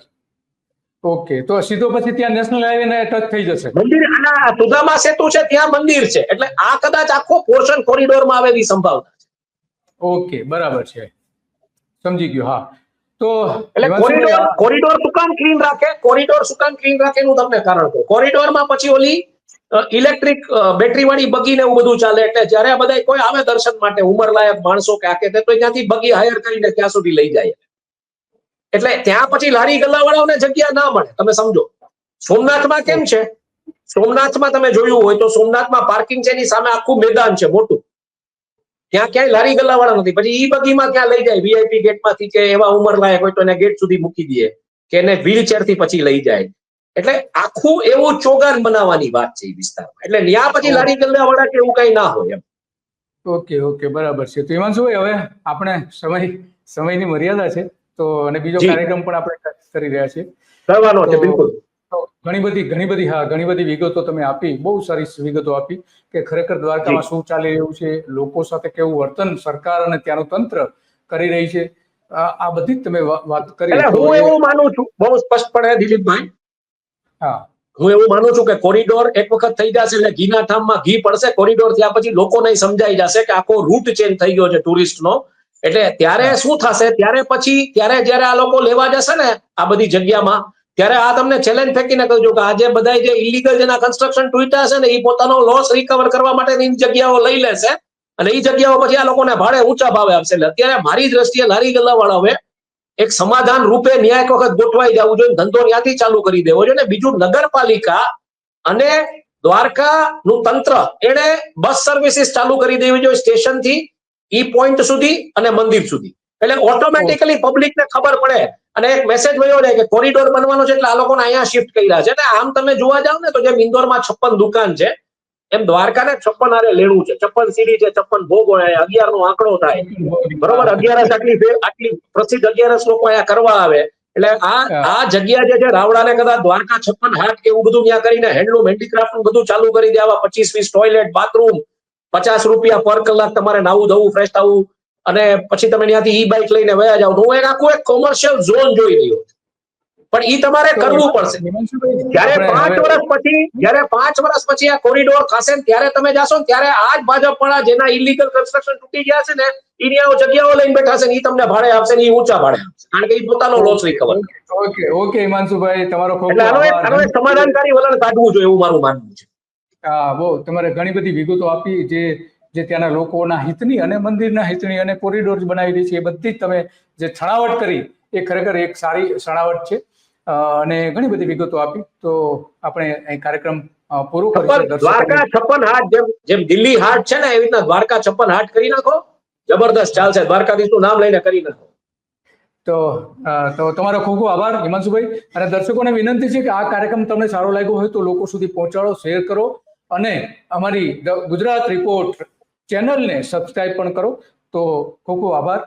Speaker 1: ઓકે, તો સીધો પછી ત્યાં નેશનલ હાઈવે ને ટચ થઈ જશે.
Speaker 3: મંદિર આ સુદામા સેતુ છે, ત્યાં મંદિર છે, એટલે આ કદાચ આખો પોર્શન કોરિડોરમાં આવે એવી સંભાવના છે.
Speaker 1: ઓકે, બરાબર છે, સમજી ગયો. હા, તો
Speaker 3: એટલે કોરિડોર શું કામ ક્લીન રાખે, કોરિડોર શું કામ ક્લીન રાખે એનું તમને કારણ કહું. કોરિડોરમાં પછી ઓલી ઇલેક્ટ્રિક બેટરી વાળી બગી ને એવું બધું ચાલે, એટલે જયારે બધા કોઈ આવે દર્શન માટે, ઉંમરલાયક માણસો કે આકે તો ત્યાંથી બગી હાયર કરીને ત્યાં સુધી લઈ જાય, એટલે ત્યાં પછી લારી ગલ્લાવાળાઓને જગ્યા ના મળે. તમે સમજો, સોમનાથમાં કેમ છે, સોમનાથમાં તમે જોયું હોય તો સોમનાથમાં પાર્કિંગ છે, એની સામે આખું મેદાન છે મોટું, ત્યાં ક્યાંય લારી ગલ્લાવાળા નથી. પછી ઈ બગીમાં ક્યાં લઈ જાય, વીઆઈપી ગેટમાંથી કે એવા ઉંમરલાયક હોય તો એને ગેટ સુધી મૂકી દે, કે એને વ્હીલચેર થી પછી લઈ જાય. એટલે આખું એવું ચોગાન બનાવવાની વાત છે એ વિસ્તારમાં, એટલે ત્યાં પછી લારી ગલ્લાવાળા કે એવું કઈ ના હોય એમ.
Speaker 1: ઓકે, ઓકે, બરાબર છે. તો હિમાંશુભાઈ, હવે આપણે સમયની મર્યાદા છે, તો અને બીજો કાર્યક્રમ પણ આપણે કરી રહ્યા છીએ
Speaker 3: કરવાનો છે. બિલકુલ.
Speaker 1: ઘણી બધી વિગતો તમે આપી, બહુ સારી વિગતો આપી કે ખરેખર દ્વારકામાં શું ચાલી રહ્યું છે, લોકો સાથે કેવું વર્તન સરકાર અને ત્યાંનું તંત્ર કરી રહી છે, આ બધી જ તમે વાત કરી.
Speaker 3: હું એવું માનું છું, બહુ સ્પષ્ટપણે દિલીપભાઈ,
Speaker 1: હા,
Speaker 3: હું એવું માનું છું કે કોરિડોર એક વખત થઈ જશે એટલે ઘીના ઠામમાં ઘી પડશે. કોરિડોર થયા પછી લોકોને સમજાઈ જશે કે આખો રૂટ ચેન્જ થઈ ગયો છે ટુરિસ્ટનો, એટલે ત્યારે શું થશે, ત્યારે જયારે આ લોકો લેવા જશે ને આ બધી જગ્યામાં, ત્યારે આ તમને ચેલેન્જ ફેંકીને કહું છું કે આજે બધા જે ઇલીગલ જેના કન્સ્ટ્રક્શન તૂટ્યા છે ને એ પોતાનો લોસ રિકવર કરવા માટેની જગ્યાઓ લઈ લેશે, અને એ જગ્યાઓ પછી આ લોકોને ભાડે ઊંચા ભાવે આપશે. એટલે અત્યારે મારી દ્રષ્ટિએ લારી ગલ્લાવાળાઓએ એક સમાધાન રૂપે ન્યાય એક વખત ગોઠવાઈ જવું જોઈએ, ધંધો ત્યાંથી ચાલુ કરી દેવો જોઈએ. બીજું, નગરપાલિકા અને દ્વારકાનું તંત્ર એને બસ સર્વિસીસ ચાલુ કરી દેવી જોઈએ, સ્ટેશન થી ઈ પોઈન્ટ સુધી અને મંદિર સુધી, એટલે ઓટોમેટિકલી પબ્લિકને ખબર પડે અને એક મેસેજ વયો જાય કે કોરિડોર બનવાનો છે એટલે આ લોકોને અહીંયા શિફ્ટ કર્યા છે. અને આમ તમે જોવા જાવ ને તો જેમ ઇન્દોરમાં 56 દુકાન છે, એમ દ્વારકાને 56 આરે લેણું છે, 56 સીડી છે, 56 ભોગ હોય, 11 નો આંકડો થાય, બરોબર. 11 આટલી પ્રસિદ્ધ 11 લોકો અહીંયા કરવા આવે, એટલે આ જગ્યા જે છે રાવડાને કદાચ દ્વારકા 56 હાટ કે એવું બધું ત્યાં કરીને હેન્ડલૂમ હેન્ડીક્રાફ્ટ નું બધું ચાલુ કરી દેવા, 25-20 ટોયલેટ, બાથરૂમ, 50 રૂપિયા પર કલાક તમારે નાવું ધોવું, ફ્રેશ થવું, અને પછી તમે ત્યાંથી ઈ બાઇક લઈને વયા જાવ. તો હું આખું એક કોમર્શિયલ ઝોન જોઈ રહ્યો છું, પણ ઈ તમારે કરવું પડશે. જયારે 5 વર્ષ પછી આ કોરિડોર થશે ત્યારે તમે જાશો ને, ત્યારે આ જ ભાજપ વાળા જેના ઇલીગલ કન્સ્ટ્રક્શન તૂટી ગયા છે ને, એની જગ્યાઓ લઈને બેઠા છે ને, ઈ તમને ભાડે આપશે ને, ઈ ઊંચા ભાડે આપશે, કારણ કે ઈ પોતાનો લોસ રિકવર.
Speaker 1: ઓકે હિમાંશુભાઈ, તમારો ખૂબ
Speaker 3: આનો એક સમાધાનકારી વલણ કાઢવું જોઈએ એવું મારું માનવું છે.
Speaker 1: હા, બહુ તમારે ઘણી બધી વિગતો આપી, જે ત્યાંના લોકોના હિતની અને મંદિરના હિતની અને કોરિડોર બનાવી રહી છે, એ બધી જ તમે જે છણાવટ કરી એ ખરેખર એક સારી છણાવટ છે, અને ઘણી બધી વિગતો આપી. તો આપણે અહીં કાર્યક્રમ પૂરો કરીશું.
Speaker 3: દ્વારકા 56 હાટ જેમ દિલ્હી હાટ છે ને, એવી રીતના દ્વારકા 56 હાટ કરી નાખો, જબરદસ્ત ચાલશે. દ્વારકાધીશનું નામ લઈને કરી નાખો.
Speaker 1: તો તમારો ખૂબ ખૂબ આભાર હિમાંશુભાઈ, અને દર્શકોને વિનંતી છે કે આ કાર્યક્રમ તમને સારો લાગ્યો હોય તો લોકો સુધી પહોંચાડો, શેર કરો, અને અમારી ગુજરાત રિપોર્ટ ચેનલને સબસ્ક્રાઇબ પણ કરો. તો ખૂબ ખૂબ આભાર.